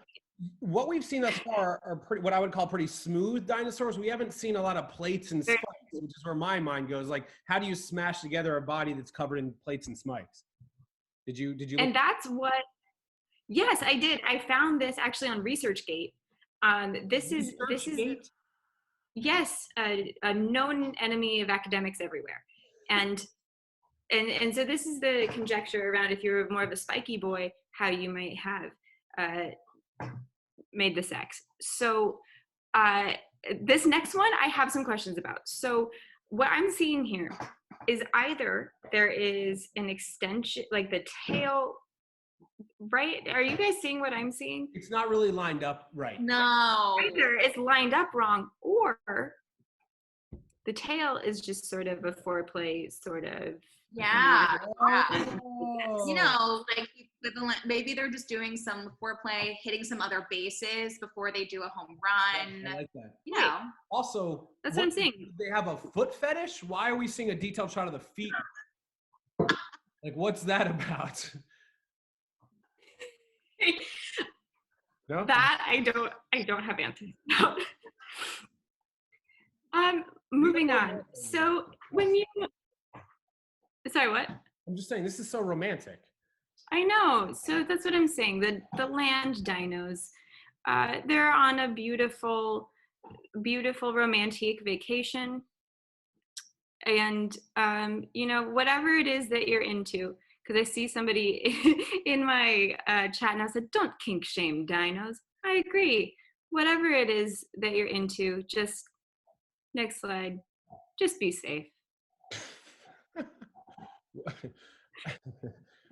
[SPEAKER 1] what we've seen thus far are what I would call pretty smooth dinosaurs. We haven't seen a lot of plates and spikes. which is where my mind goes. Like, how do you smash together a body that's covered in plates and spikes? Did you?
[SPEAKER 2] And that's what. Yes, I did. I found this actually on ResearchGate. This is yes, a known enemy of academics everywhere, and so this is the conjecture around if you're more of a spiky boy, how you might have made the sex. So this next one, I have some questions about. So what I'm seeing here is either there is an extension, like the tail. Right? Are you guys seeing what I'm seeing?
[SPEAKER 1] It's not really lined up right.
[SPEAKER 3] No.
[SPEAKER 2] Either it's lined up wrong, or the tail is just sort of a foreplay, sort of.
[SPEAKER 3] Yeah.
[SPEAKER 1] Oh.
[SPEAKER 3] You know, like maybe they're just doing some foreplay, hitting some other bases before they do a home run.
[SPEAKER 1] I like that.
[SPEAKER 3] You know.
[SPEAKER 1] Also,
[SPEAKER 2] that's what I'm saying.
[SPEAKER 1] Do they have a foot fetish? Why are we seeing a detailed shot of the feet? Like, what's that about? No?
[SPEAKER 2] That I don't have answers about. Moving on. So when you, sorry, what?
[SPEAKER 1] I'm just saying, this is so romantic.
[SPEAKER 2] I know. So that's what I'm saying. The land dinos, they're on a beautiful, beautiful romantic vacation, and you know, whatever it is that you're into. Because I see somebody in my chat now said, don't kink shame dinos. I agree. Whatever it is that you're into, just, next slide, just be safe.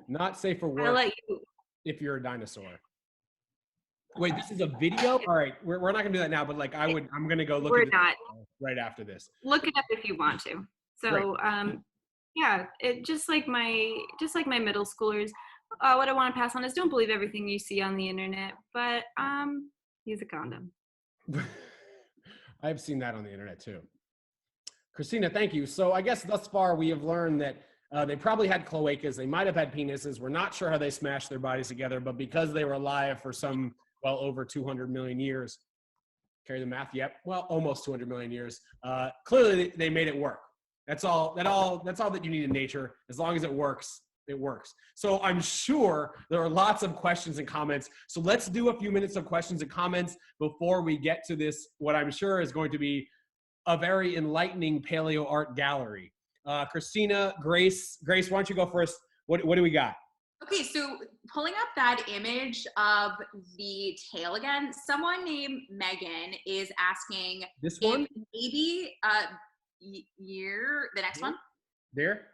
[SPEAKER 1] Not safe for work.
[SPEAKER 2] I'll let you.
[SPEAKER 1] If you're a dinosaur. Wait, this is a video? All right, we're not gonna do that now, but like I'm gonna go look at it right after this.
[SPEAKER 2] Look it up if you want to. So, yeah, it just like my middle schoolers. What I want to pass on is don't believe everything you see on the internet, but use a condom.
[SPEAKER 1] I've seen that on the internet too. Christina, thank you. So I guess thus far we have learned that they probably had cloacas. They might have had penises. We're not sure how they smashed their bodies together, but because they were alive for some well over 200 million years, carry the math. Yep, well almost 200 million years. Clearly they made it work. That's all that you need in nature. As long as it works, it works. So I'm sure there are lots of questions and comments. So let's do a few minutes of questions and comments before we get to this, what I'm sure is going to be a very enlightening paleo art gallery. Christina, Grace, why don't you go first? What do we got?
[SPEAKER 3] Okay, so pulling up that image of the tail again, someone named Megan is asking
[SPEAKER 1] this one?
[SPEAKER 3] Maybe the next one?
[SPEAKER 1] There?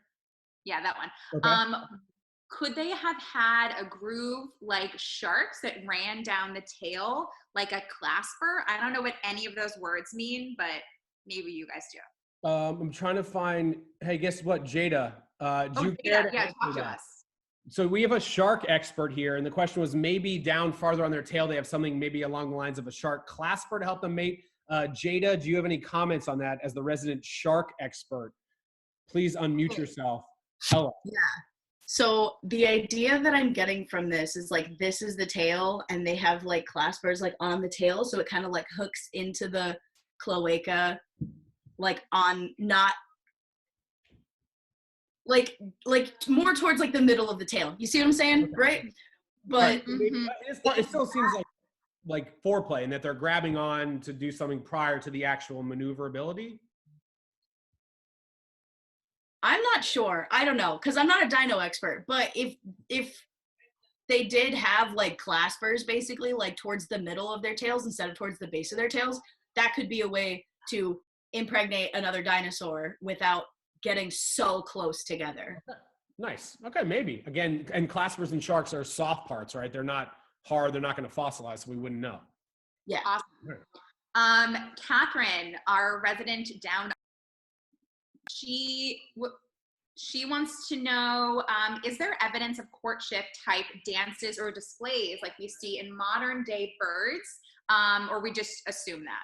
[SPEAKER 3] Yeah, that one.
[SPEAKER 1] Okay.
[SPEAKER 3] Could they have had a groove like sharks that ran down the tail like a clasper? I don't know what any of those words mean, but maybe you guys do.
[SPEAKER 1] I'm trying to find, hey, guess what, Jada?
[SPEAKER 3] Talk to us.
[SPEAKER 1] So we have a shark expert here, and the question was maybe down farther on their tail they have something maybe along the lines of a shark clasper to help them mate. Jada, do you have any comments on that as the resident shark expert? Please unmute yourself. Tell us.
[SPEAKER 5] Yeah. So the idea that I'm getting from this is like this is the tail, and they have like claspers like on the tail, so it kind of like hooks into the cloaca, like on not like more towards like the middle of the tail. You see what I'm saying, right? But
[SPEAKER 1] it still seems like foreplay, and that they're grabbing on to do something prior to the actual maneuverability.
[SPEAKER 5] I'm not sure. I don't know, because I'm not a dino expert. But if they did have like claspers basically like towards the middle of their tails instead of towards the base of their tails, that could be a way to impregnate another dinosaur without getting so close together.
[SPEAKER 1] Nice. Okay, maybe. Again, and claspers and sharks are soft parts, right? They're not hard. They're not going to fossilize, so we wouldn't know.
[SPEAKER 5] Yeah.
[SPEAKER 3] Awesome. Catherine, our resident down, she wants to know, is there evidence of courtship type dances or displays like we see in modern day birds, or we just assume that?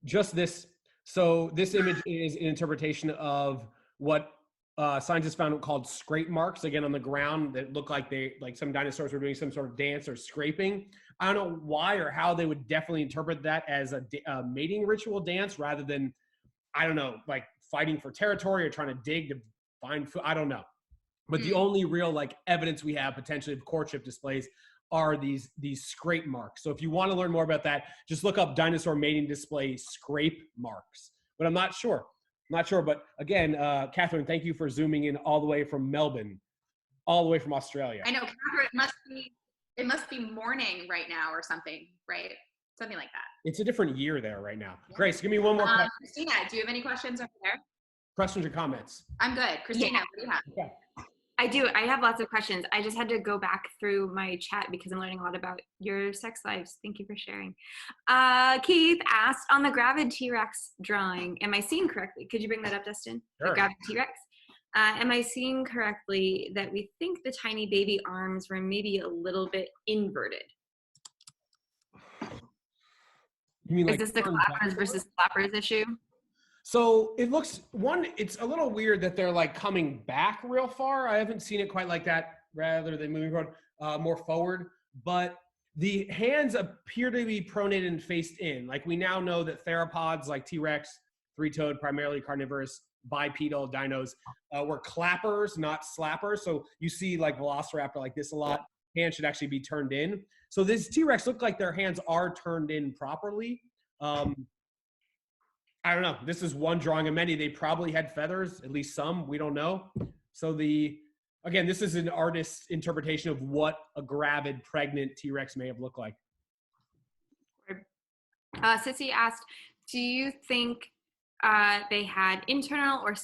[SPEAKER 1] Just this. So this image is an interpretation of what scientists found called scrape marks, again, on the ground that look like some dinosaurs were doing some sort of dance or scraping. I don't know why or how they would definitely interpret that as a mating ritual dance rather than, I don't know, like fighting for territory or trying to dig to find food. I don't know. But the only real like evidence we have potentially of courtship displays are these scrape marks. So if you want to learn more about that, just look up dinosaur mating display scrape marks. But I'm not sure. But again, Catherine, thank you for zooming in all the way from Melbourne, all the way from Australia.
[SPEAKER 3] I know, Catherine, it must be morning right now or something, right? Something like that.
[SPEAKER 1] It's a different year there right now. Yeah. Grace, give me one more question.
[SPEAKER 3] Christina, do you have any questions over there?
[SPEAKER 1] Questions or comments?
[SPEAKER 3] I'm good. Christina, what do you have?
[SPEAKER 1] Okay.
[SPEAKER 2] I do. I have lots of questions. I just had to go back through my chat because I'm learning a lot about your sex lives. Thank you for sharing. Keith asked, on the gravid T-Rex drawing, am I seeing correctly? Could you bring that up, Dustin?
[SPEAKER 1] Sure.
[SPEAKER 2] The gravid T-Rex. Am I seeing correctly that we think the tiny baby arms were maybe a little bit inverted?
[SPEAKER 1] You mean like
[SPEAKER 2] is this the clappers versus flappers issue?
[SPEAKER 1] So it looks, it's a little weird that they're like coming back real far. I haven't seen it quite like that rather than moving forward, more forward. But the hands appear to be pronated and faced in. Like we now know that theropods like T-Rex, three-toed, primarily carnivorous, bipedal dinos were clappers, not slappers. So you see like Velociraptor like this a lot. Hands should actually be turned in. So this T-Rex look like their hands are turned in properly. I don't know. This is one drawing of many. They probably had feathers, at least some. We don't know. So again, this is an artist's interpretation of what a gravid, pregnant T-Rex may have looked like.
[SPEAKER 2] Sissy asked, do you think they had internal or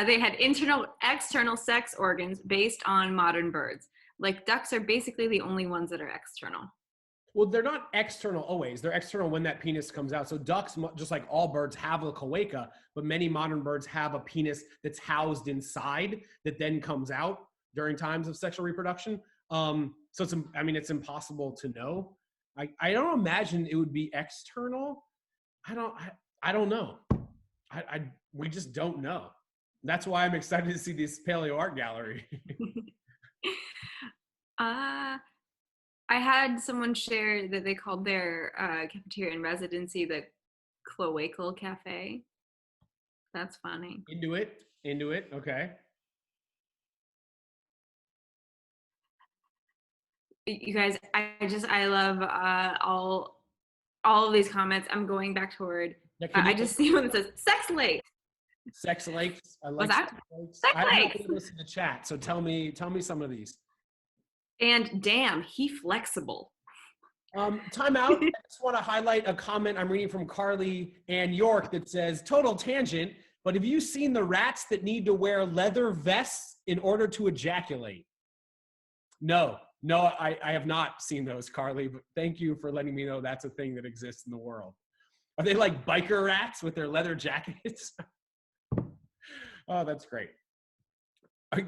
[SPEAKER 2] they had internal, external sex organs based on modern birds? Like ducks are basically the only ones that are external.
[SPEAKER 1] Well, they're not external always. They're external when that penis comes out. So ducks, just like all birds, have a cloaca, but many modern birds have a penis that's housed inside that then comes out during times of sexual reproduction. So it's impossible to know. I don't imagine it would be external. I don't know. We just don't know. That's why I'm excited to see this paleo art gallery.
[SPEAKER 2] I had someone share that they called their cafeteria in residency the cloacal cafe. That's funny.
[SPEAKER 1] Into it. Okay.
[SPEAKER 2] You guys, I love all of these comments. I'm going back toward. I just see one that says sex lake.
[SPEAKER 1] Sex lakes. I like
[SPEAKER 2] What's that?
[SPEAKER 1] sex lakes.
[SPEAKER 2] Sex
[SPEAKER 1] I haven't
[SPEAKER 2] lakes.
[SPEAKER 1] been listening to the chat, so tell me some of these.
[SPEAKER 2] And damn, he flexible.
[SPEAKER 1] Time out. I just want to highlight a comment I'm reading from Carly Ann York that says, total tangent, but have you seen the rats that need to wear leather vests in order to ejaculate? No, I have not seen those, Carly, but thank you for letting me know that's a thing that exists in the world. Are they like biker rats with their leather jackets? Oh, that's great.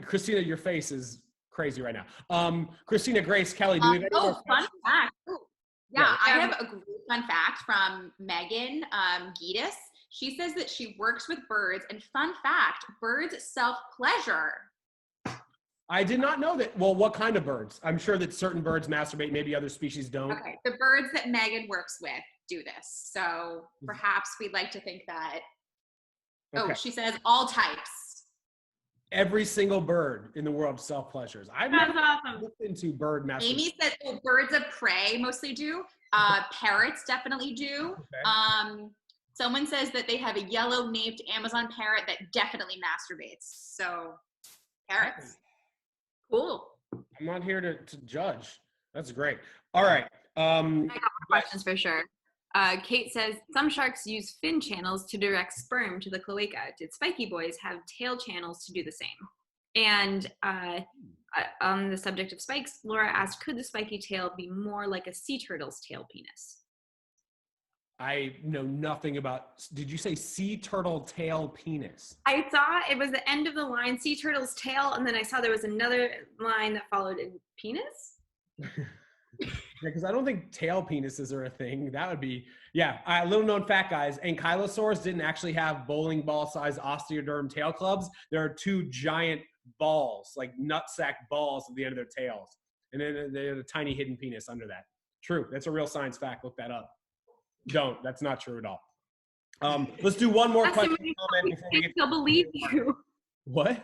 [SPEAKER 1] Christina, your face is crazy right now. Christina, Grace, Kelly, do we have any more
[SPEAKER 3] fun fact. Ooh. Yeah,
[SPEAKER 2] Yeah.
[SPEAKER 3] I have a great fun fact from Megan Giedis. She says that she works with birds, and fun fact, birds self-pleasure.
[SPEAKER 1] I did not know that. Well, what kind of birds? I'm sure that certain birds masturbate, maybe other species don't.
[SPEAKER 3] Okay, the birds that Megan works with do this. So perhaps we'd like to think that,
[SPEAKER 1] Okay.
[SPEAKER 3] Oh, she says all types.
[SPEAKER 1] Every single bird in the world self-pleasures. I've
[SPEAKER 2] That's
[SPEAKER 1] never
[SPEAKER 2] awesome.
[SPEAKER 1] looked into bird masturbation.
[SPEAKER 3] Amy said birds of prey mostly do. Parrots definitely do.
[SPEAKER 1] Okay.
[SPEAKER 3] Someone says that they have a yellow naped Amazon parrot that definitely masturbates. So parrots.
[SPEAKER 2] Cool.
[SPEAKER 1] I'm not here to judge. That's great. All right.
[SPEAKER 2] I got questions for sure. Kate says, some sharks use fin channels to direct sperm to the cloaca. Did spiky boys have tail channels to do the same? And on the subject of spikes, Laura asked, could the spiky tail be more like a sea turtle's tail penis?
[SPEAKER 1] I know nothing about, did you say sea turtle tail penis?
[SPEAKER 2] I saw it was the end of the line, sea turtle's tail, and then I saw there was another line that followed in penis.
[SPEAKER 1] Yeah, because I don't think tail penises are a thing. That would be, yeah, little known fact, guys. Ankylosaurs didn't actually have bowling ball sized osteoderm tail clubs. There are two giant balls, like nutsack balls at the end of their tails. And then they had a tiny hidden penis under that. True, that's a real science fact. Look that up. Don't, that's not true at all. Let's do one more
[SPEAKER 2] Dustin,
[SPEAKER 1] question comment before we get.
[SPEAKER 2] they'll believe you.
[SPEAKER 1] What?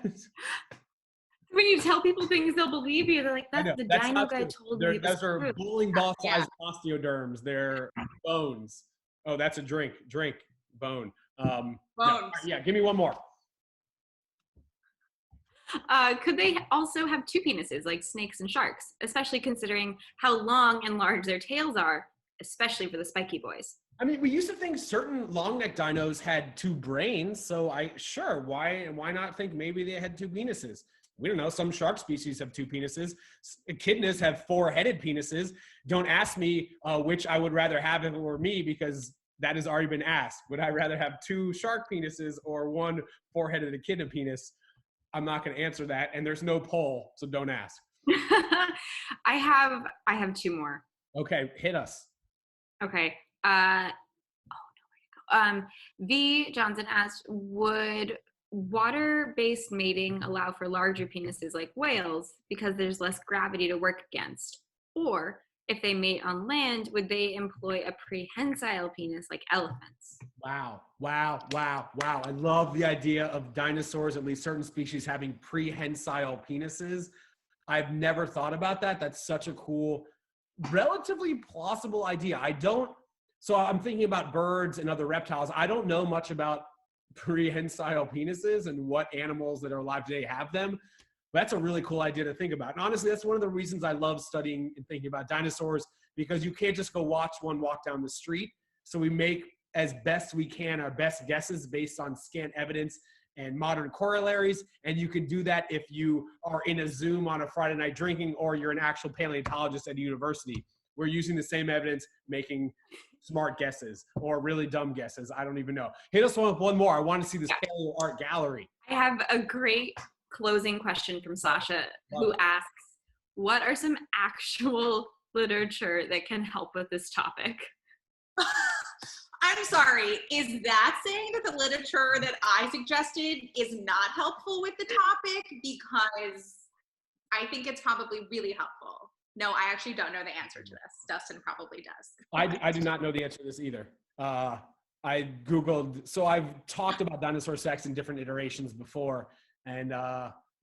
[SPEAKER 2] When you tell people things, they'll believe you. They're like,
[SPEAKER 1] I know,
[SPEAKER 2] "That's the
[SPEAKER 1] that's
[SPEAKER 2] dino
[SPEAKER 1] not
[SPEAKER 2] guy
[SPEAKER 1] true.
[SPEAKER 2] told me."
[SPEAKER 1] Those are bowling ball sized
[SPEAKER 3] Yeah.
[SPEAKER 1] osteoderms. They're bones. Oh, that's a drink. Drink bone.
[SPEAKER 3] Bones.
[SPEAKER 1] Yeah, give me one more.
[SPEAKER 2] Could they also have two penises like snakes and sharks, especially considering how long and large their tails are, especially for the spiky boys?
[SPEAKER 1] I mean, we used to think certain long neck dinos had two brains, so why not think maybe they had two penises? We don't know. Some shark species have two penises. Echidnas have four-headed penises. Don't ask me which I would rather have if it were me, because that has already been asked. Would I rather have two shark penises or one four-headed echidna penis? I'm not going to answer that, and there's no poll, so don't ask.
[SPEAKER 2] I have two more.
[SPEAKER 1] Okay, hit us.
[SPEAKER 2] Okay. V Johnson asked, would water-based mating allow for larger penises like whales because there's less gravity to work against? Or if they mate on land, would they employ a prehensile penis like elephants?
[SPEAKER 1] Wow. I love the idea of dinosaurs, at least certain species, having prehensile penises. I've never thought about that. That's such a cool, relatively plausible idea. So I'm thinking about birds and other reptiles. I don't know much about prehensile penises and what animals that are alive today have them. But that's a really cool idea to think about. And honestly, that's one of the reasons I love studying and thinking about dinosaurs, because you can't just go watch one walk down the street. So we make, as best we can, our best guesses based on scant evidence and modern corollaries. And you can do that if you are in a Zoom on a Friday night drinking, or you're an actual paleontologist at a university. We're using the same evidence, making smart guesses or really dumb guesses. I don't even know. Hit us with one more. I want to see this paleo art gallery.
[SPEAKER 2] I have a great closing question from Sasha, who asks, what are some actual literature that can help with this topic?
[SPEAKER 3] I'm sorry, is that saying that the literature that I suggested is not helpful with the topic? Because I think it's probably really helpful. No, I actually don't know the answer to this. Dustin probably does.
[SPEAKER 1] I do not know the answer to this either. I Googled, so I've talked about dinosaur sex in different iterations before, and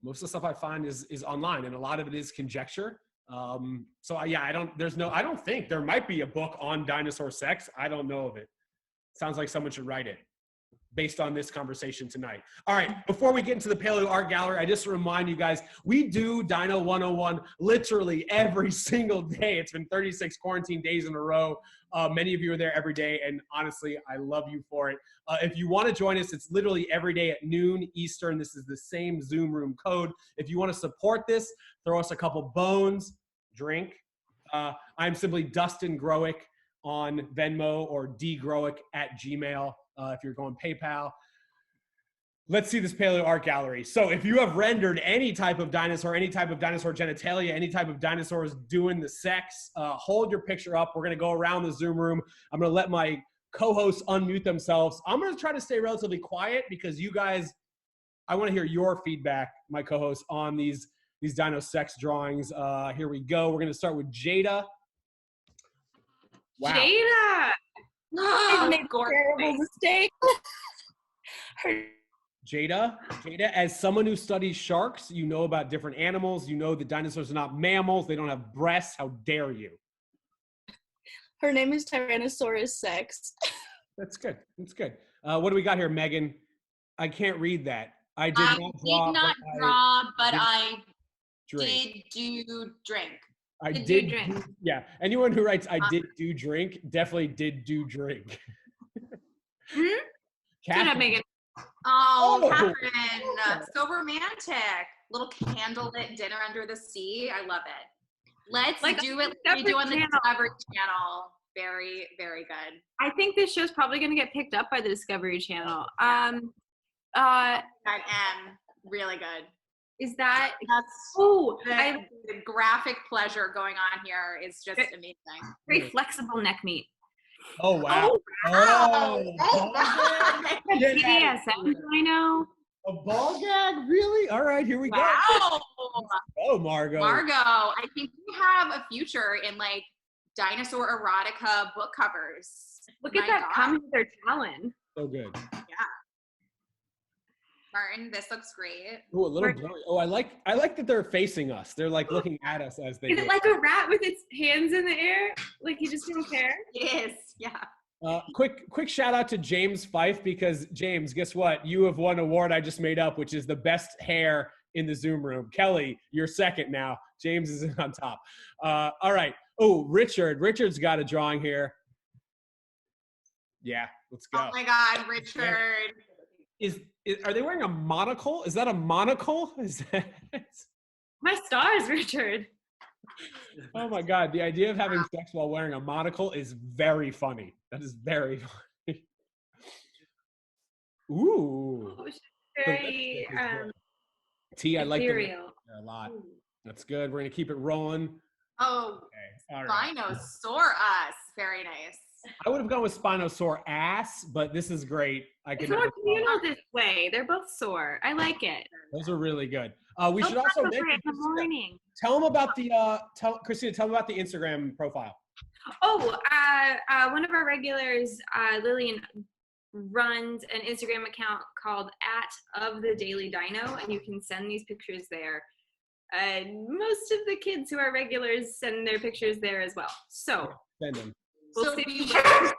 [SPEAKER 1] most of the stuff I find is online, and a lot of it is conjecture. I don't think there might be a book on dinosaur sex. I don't know of it. Sounds like someone should write it based on this conversation tonight. All right, before we get into the paleo art gallery, I just remind you guys, we do Dino 101 literally every single day. It's been 36 quarantine days in a row. Many of you are there every day, and honestly, I love you for it. If you want to join us, it's literally every day at noon Eastern. This is the same Zoom room code. If you want to support this, throw us a couple bones, drink. I'm simply Dustin Growick on Venmo, or dgrowick@gmail. If you're going PayPal. Let's see this paleo art gallery. So if you have rendered any type of dinosaur, any type of dinosaur genitalia, any type of dinosaurs doing the sex, hold your picture up. We're going to go around the Zoom room. I'm going to let my co-hosts unmute themselves. I'm going to try to stay relatively quiet because you guys, I want to hear your feedback, my co-hosts, on these dino sex drawings. Here we go. We're going to start with Jada. Wow.
[SPEAKER 2] Jada!
[SPEAKER 3] Oh,
[SPEAKER 4] made a terrible mistake.
[SPEAKER 1] Jada, as someone who studies sharks, you know about different animals. You know that dinosaurs are not mammals. They don't have breasts. How dare you?
[SPEAKER 6] Her name is Tyrannosaurus Sex.
[SPEAKER 1] That's good. That's good. What do we got here, Megan? I can't read that. I did not draw,
[SPEAKER 3] but I
[SPEAKER 1] drink.
[SPEAKER 3] did do drink.
[SPEAKER 1] I
[SPEAKER 2] Did
[SPEAKER 1] did
[SPEAKER 2] do drink.
[SPEAKER 1] Yeah. Anyone who writes "I did do drink" definitely did do drink.
[SPEAKER 2] Shut up, Megan.
[SPEAKER 3] Oh, Catherine, so romantic. Little candlelit dinner under the sea. I love it. Let's do it like we do on the Discovery Channel. Very, very good.
[SPEAKER 2] I think this show's probably going to get picked up by the Discovery Channel.
[SPEAKER 3] That M, really good.
[SPEAKER 2] Is that?
[SPEAKER 3] That's the graphic pleasure going on here is just amazing.
[SPEAKER 2] Very flexible neck meat.
[SPEAKER 1] Oh wow!
[SPEAKER 2] BDSM, I know.
[SPEAKER 1] A ball gag, really? All right, here we go.
[SPEAKER 3] Wow!
[SPEAKER 1] Oh, Margot.
[SPEAKER 3] I think we have a future in like dinosaur erotica book covers.
[SPEAKER 2] Look at that comment with their talon.
[SPEAKER 1] So good.
[SPEAKER 3] Martin, this looks great.
[SPEAKER 1] Oh, a little blurry. Oh, I like that they're facing us. They're like looking at us as they
[SPEAKER 2] Is
[SPEAKER 1] do
[SPEAKER 2] it like a rat with its hands in the air? Like you just don't care?
[SPEAKER 3] It is, yeah.
[SPEAKER 1] Quick shout out to James Fife, because James, guess what? You have won an award I just made up, which is the best hair in the Zoom room. Kelly, you're second now. James is on top. All right. Oh, Richard's got a drawing here. Yeah, let's go.
[SPEAKER 3] Oh my God, Richard.
[SPEAKER 1] Are they wearing a monocle? Is that a monocle? Is that?
[SPEAKER 2] My stars, Richard.
[SPEAKER 1] Oh my God, the idea of having sex while wearing a monocle is very funny. That is very funny. Ooh.
[SPEAKER 2] Very
[SPEAKER 1] T, I like the
[SPEAKER 2] ethereal.
[SPEAKER 1] a lot. That's good. We're gonna keep it rolling.
[SPEAKER 3] Oh,
[SPEAKER 1] Okay. All right.
[SPEAKER 3] Spinosaurus. Very nice.
[SPEAKER 1] I would have gone with Spinosaur ass, but this is great. I
[SPEAKER 2] It's
[SPEAKER 1] could.
[SPEAKER 2] more communal this way. They're both sore. I like it.
[SPEAKER 1] Those are really good. We should
[SPEAKER 2] They'll
[SPEAKER 1] also
[SPEAKER 2] talk about
[SPEAKER 1] mention,
[SPEAKER 2] it in the morning.
[SPEAKER 1] tell them about the Christina. Tell them about the Instagram profile.
[SPEAKER 2] Oh, one of our regulars, Lillian, runs an Instagram account called @ofthedailyDino, and you can send these pictures there. Most of the kids who are regulars send their pictures there as well. So
[SPEAKER 1] Send them.
[SPEAKER 2] we'll see to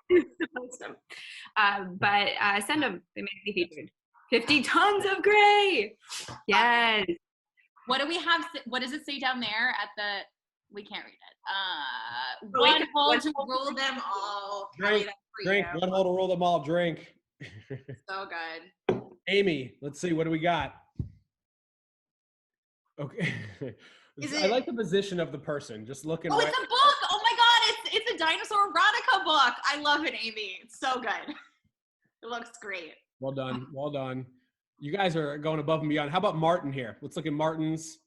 [SPEAKER 2] post them. But send them. They may be featured. 50 tons of gray. Yes.
[SPEAKER 3] What do we have? What does it say down there at the? We can't read it.
[SPEAKER 2] Like
[SPEAKER 3] One hole to rule them all.
[SPEAKER 1] Drink, drink. One hole to rule them all. Drink.
[SPEAKER 3] So good.
[SPEAKER 1] Amy, let's see. What do we got? Okay. I like the position of the person. Just looking.
[SPEAKER 3] Oh,
[SPEAKER 1] right.
[SPEAKER 3] it's a book. Oh my God, it's a dinosaur erotica book. I love it, Amy. It's so good. It looks great.
[SPEAKER 1] Well done. Well done. You guys are going above and beyond. How about Martin here? Let's look at Martin's.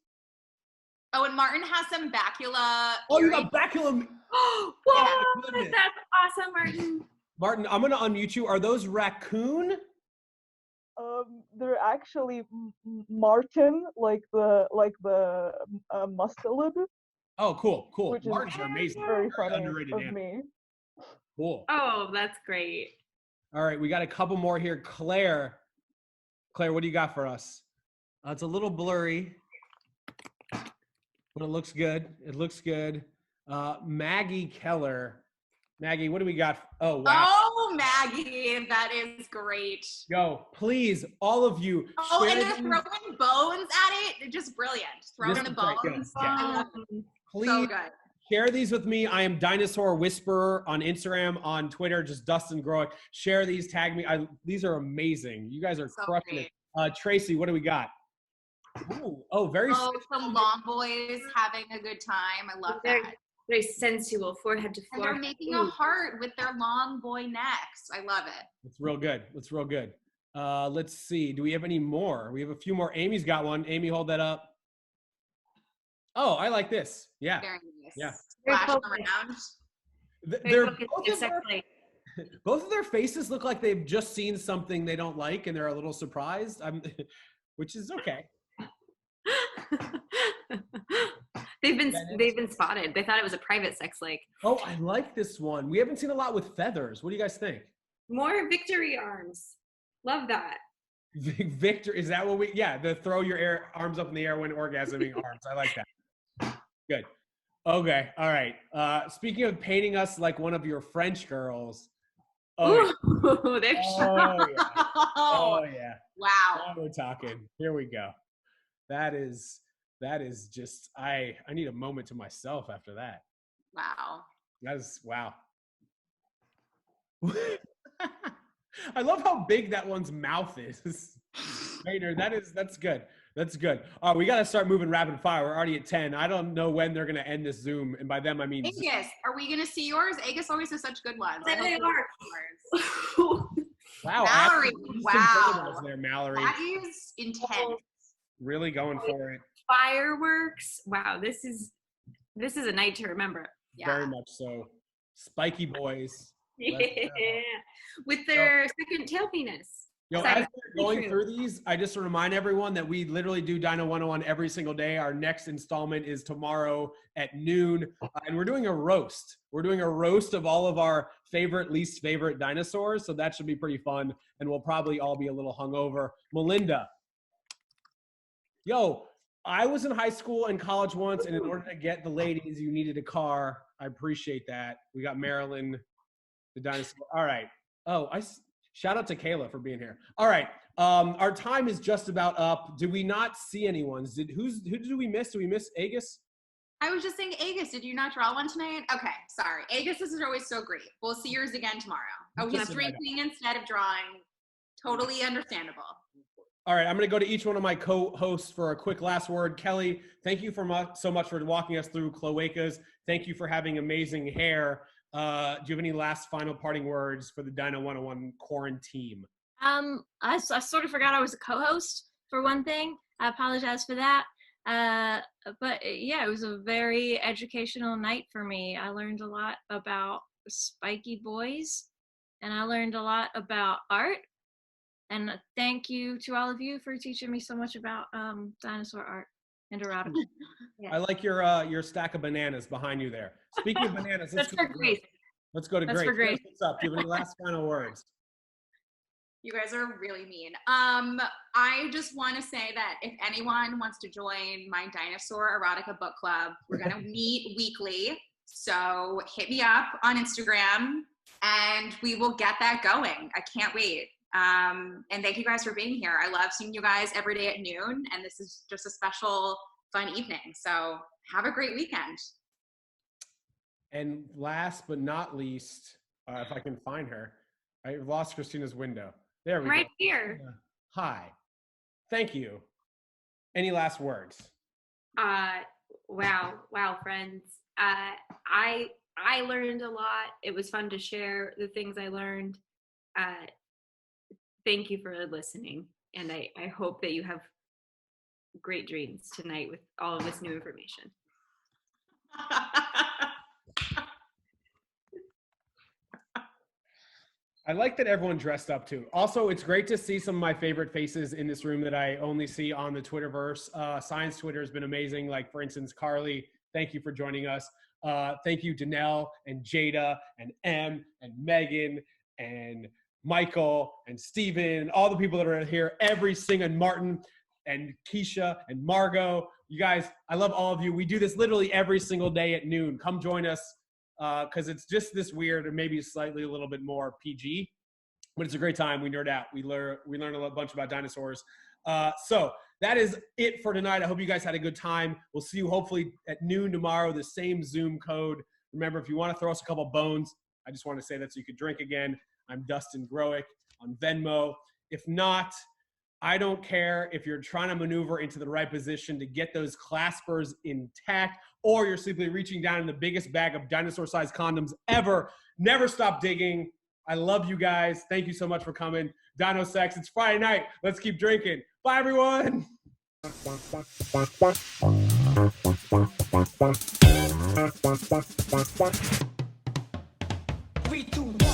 [SPEAKER 3] Oh, and Martin has some bacula.
[SPEAKER 1] Oh, you got bacula.
[SPEAKER 2] Whoa,
[SPEAKER 1] goodness.
[SPEAKER 2] that's awesome, Martin.
[SPEAKER 1] Martin, I'm going to unmute you. Are those raccoon?
[SPEAKER 7] They're actually Martin, like the mustelid.
[SPEAKER 1] Oh, cool, cool.
[SPEAKER 7] Which is
[SPEAKER 1] Martins are amazing.
[SPEAKER 7] very funny
[SPEAKER 1] underrated
[SPEAKER 7] of
[SPEAKER 1] animal.
[SPEAKER 7] me.
[SPEAKER 1] Cool.
[SPEAKER 2] Oh, that's great.
[SPEAKER 1] All right, we got a couple more here. Claire, what do you got for us? It's a little blurry, but it looks good. It looks good. Maggie Keller. Maggie, what do we got? Oh, wow.
[SPEAKER 3] Oh, Maggie, that is great.
[SPEAKER 1] Yo, please, all of you.
[SPEAKER 3] Oh, and
[SPEAKER 1] share
[SPEAKER 3] they're
[SPEAKER 1] these.
[SPEAKER 3] throwing bones at it. They're just brilliant. Throwing
[SPEAKER 1] This
[SPEAKER 3] the
[SPEAKER 1] is quite good.
[SPEAKER 3] bones.
[SPEAKER 1] Yeah.
[SPEAKER 3] I love it.
[SPEAKER 1] Please
[SPEAKER 3] So good.
[SPEAKER 1] share these with me. I am Dinosaur Whisperer on Instagram, on Twitter, just Dustin Growick. Share these, tag me. These are amazing. You guys are
[SPEAKER 3] So
[SPEAKER 1] crushing
[SPEAKER 3] great.
[SPEAKER 1] it. Tracy, what do we got? Ooh, very
[SPEAKER 3] Oh, some long boys having a good time. I love
[SPEAKER 2] Very,
[SPEAKER 3] that.
[SPEAKER 2] very sensual, forehead to
[SPEAKER 3] And
[SPEAKER 2] floor.
[SPEAKER 3] they're making a heart with their long boy necks. I love it.
[SPEAKER 1] It's real good. It's real good. Let's see. Do we have any more? We have a few more. Amy's got one. Amy, hold that up. Oh, I like this. Yeah.
[SPEAKER 3] Very nice.
[SPEAKER 1] Yeah.
[SPEAKER 2] Very
[SPEAKER 3] Splash them
[SPEAKER 2] focused.
[SPEAKER 3] around.
[SPEAKER 1] They're
[SPEAKER 2] Very focused, sexually.
[SPEAKER 1] both of their faces look like they've just seen something they don't like and they're a little surprised. Which is okay.
[SPEAKER 2] They've been spotted. They thought it was a private sex lake.
[SPEAKER 1] Oh, I like this one. We haven't seen a lot with feathers. What do you guys think?
[SPEAKER 2] More victory arms. Love that.
[SPEAKER 1] Victor, is that what we? Yeah, the throw your arms up in the air when orgasming arms. I like that. Good. Okay. All right. Speaking of painting us like one of your French girls. Oh,
[SPEAKER 2] Ooh, they're
[SPEAKER 1] oh yeah. Oh yeah.
[SPEAKER 3] Wow.
[SPEAKER 1] Now we're talking. Here we go. That is just I need a moment to myself after that.
[SPEAKER 3] Wow.
[SPEAKER 1] That is wow. I love how big that one's mouth is. Maynard, that's good. That's good. All right, we got to start moving rapid fire. We're already at 10. I don't know when they're going to end this Zoom. And by them, I mean
[SPEAKER 3] Agus, are we going to see yours? Agus always has such good ones. I
[SPEAKER 2] They
[SPEAKER 3] hope
[SPEAKER 2] are.
[SPEAKER 3] we see yours.
[SPEAKER 1] wow.
[SPEAKER 3] Mallory,
[SPEAKER 1] Some
[SPEAKER 3] wow.
[SPEAKER 1] photos there, Mallory.
[SPEAKER 3] That is intense.
[SPEAKER 1] Really going for it.
[SPEAKER 2] Fireworks. Wow, this is a night to remember.
[SPEAKER 3] Yeah.
[SPEAKER 1] Very much so. Spiky boys.
[SPEAKER 2] Yeah.
[SPEAKER 1] Let's go.
[SPEAKER 2] With their second tail penis.
[SPEAKER 1] Yo, as we're going through these, I just remind everyone that we literally do Dino 101 every single day. Our next installment is tomorrow at noon, and we're doing a roast. We're doing a roast of all of our favorite, least favorite dinosaurs, so that should be pretty fun, and we'll probably all be a little hungover. Melinda, yo, I was in high school and college once, and in order to get the ladies, you needed a car. I appreciate that. We got Marilyn, the dinosaur. All right. Oh, shout out to Kayla for being here. All right. Our time is just about up. Did we not see anyone? Who did we miss? Did we miss Agus?
[SPEAKER 3] I was just saying, Agus, did you not draw one tonight? Okay, sorry. Agus, this is always so great. We'll see yours again tomorrow. Oh, he's drinking instead of drawing. Totally understandable.
[SPEAKER 1] All right, I'm going to go to each one of my co-hosts for a quick last word. Kelly, thank you so much for walking us through cloacas. Thank you for having amazing hair. Do you have any last final parting words for the Dino 101 quarantine?
[SPEAKER 4] I sort of forgot I was a co-host for one thing. I apologize for that. But yeah, it was a very educational night for me. I learned a lot about spiky boys, and I learned a lot about art. And thank you to all of you for teaching me so much about dinosaur art and erotica.
[SPEAKER 1] Yeah. I like your stack of bananas behind you there. Speaking of bananas, let's go to Grace. Let's go to Grace. What's up? Do you have any last final words?
[SPEAKER 3] You guys are really mean. I just want to say that if anyone wants to join my dinosaur erotica book club, we're going to meet weekly. So hit me up on Instagram and we will get that going. I can't wait. And thank you guys for being here. I love seeing you guys every day at noon, and this is just a special, fun evening. So have a great weekend.
[SPEAKER 1] And last but not least, if I can find her, I lost Christina's window. There we go.
[SPEAKER 2] Right here.
[SPEAKER 1] Hi. Thank you. Any last words?
[SPEAKER 2] Wow, friends. I learned a lot. It was fun to share the things I learned. Thank you for listening, and I hope that you have great dreams tonight with all of this new information.
[SPEAKER 1] I like that everyone dressed up too. Also, it's great to see some of my favorite faces in this room that I only see on the Twitterverse. Science Twitter has been amazing. Like, for instance, Carly, thank you for joining us. Thank you, Danelle and Jada and Em and Megan and Michael and Steven, all the people that are here, and Martin and Keisha and Margot. You guys, I love all of you. We do this literally every single day at noon. Come join us because it's just this weird and maybe slightly a little bit more PG, but it's a great time. We nerd out. We learn a bunch about dinosaurs. So that is it for tonight. I hope you guys had a good time. We'll see you hopefully at noon tomorrow, the same Zoom code. Remember, if you want to throw us a couple bones, I just want to say that so you could drink again. I'm Dustin Growick on Venmo. If not, I don't care if you're trying to maneuver into the right position to get those claspers intact, or you're simply reaching down in the biggest bag of dinosaur-sized condoms ever. Never stop digging. I love you guys. Thank you so much for coming. Dino Sex, it's Friday night. Let's keep drinking. Bye, everyone.
[SPEAKER 8] 3, 2, 1.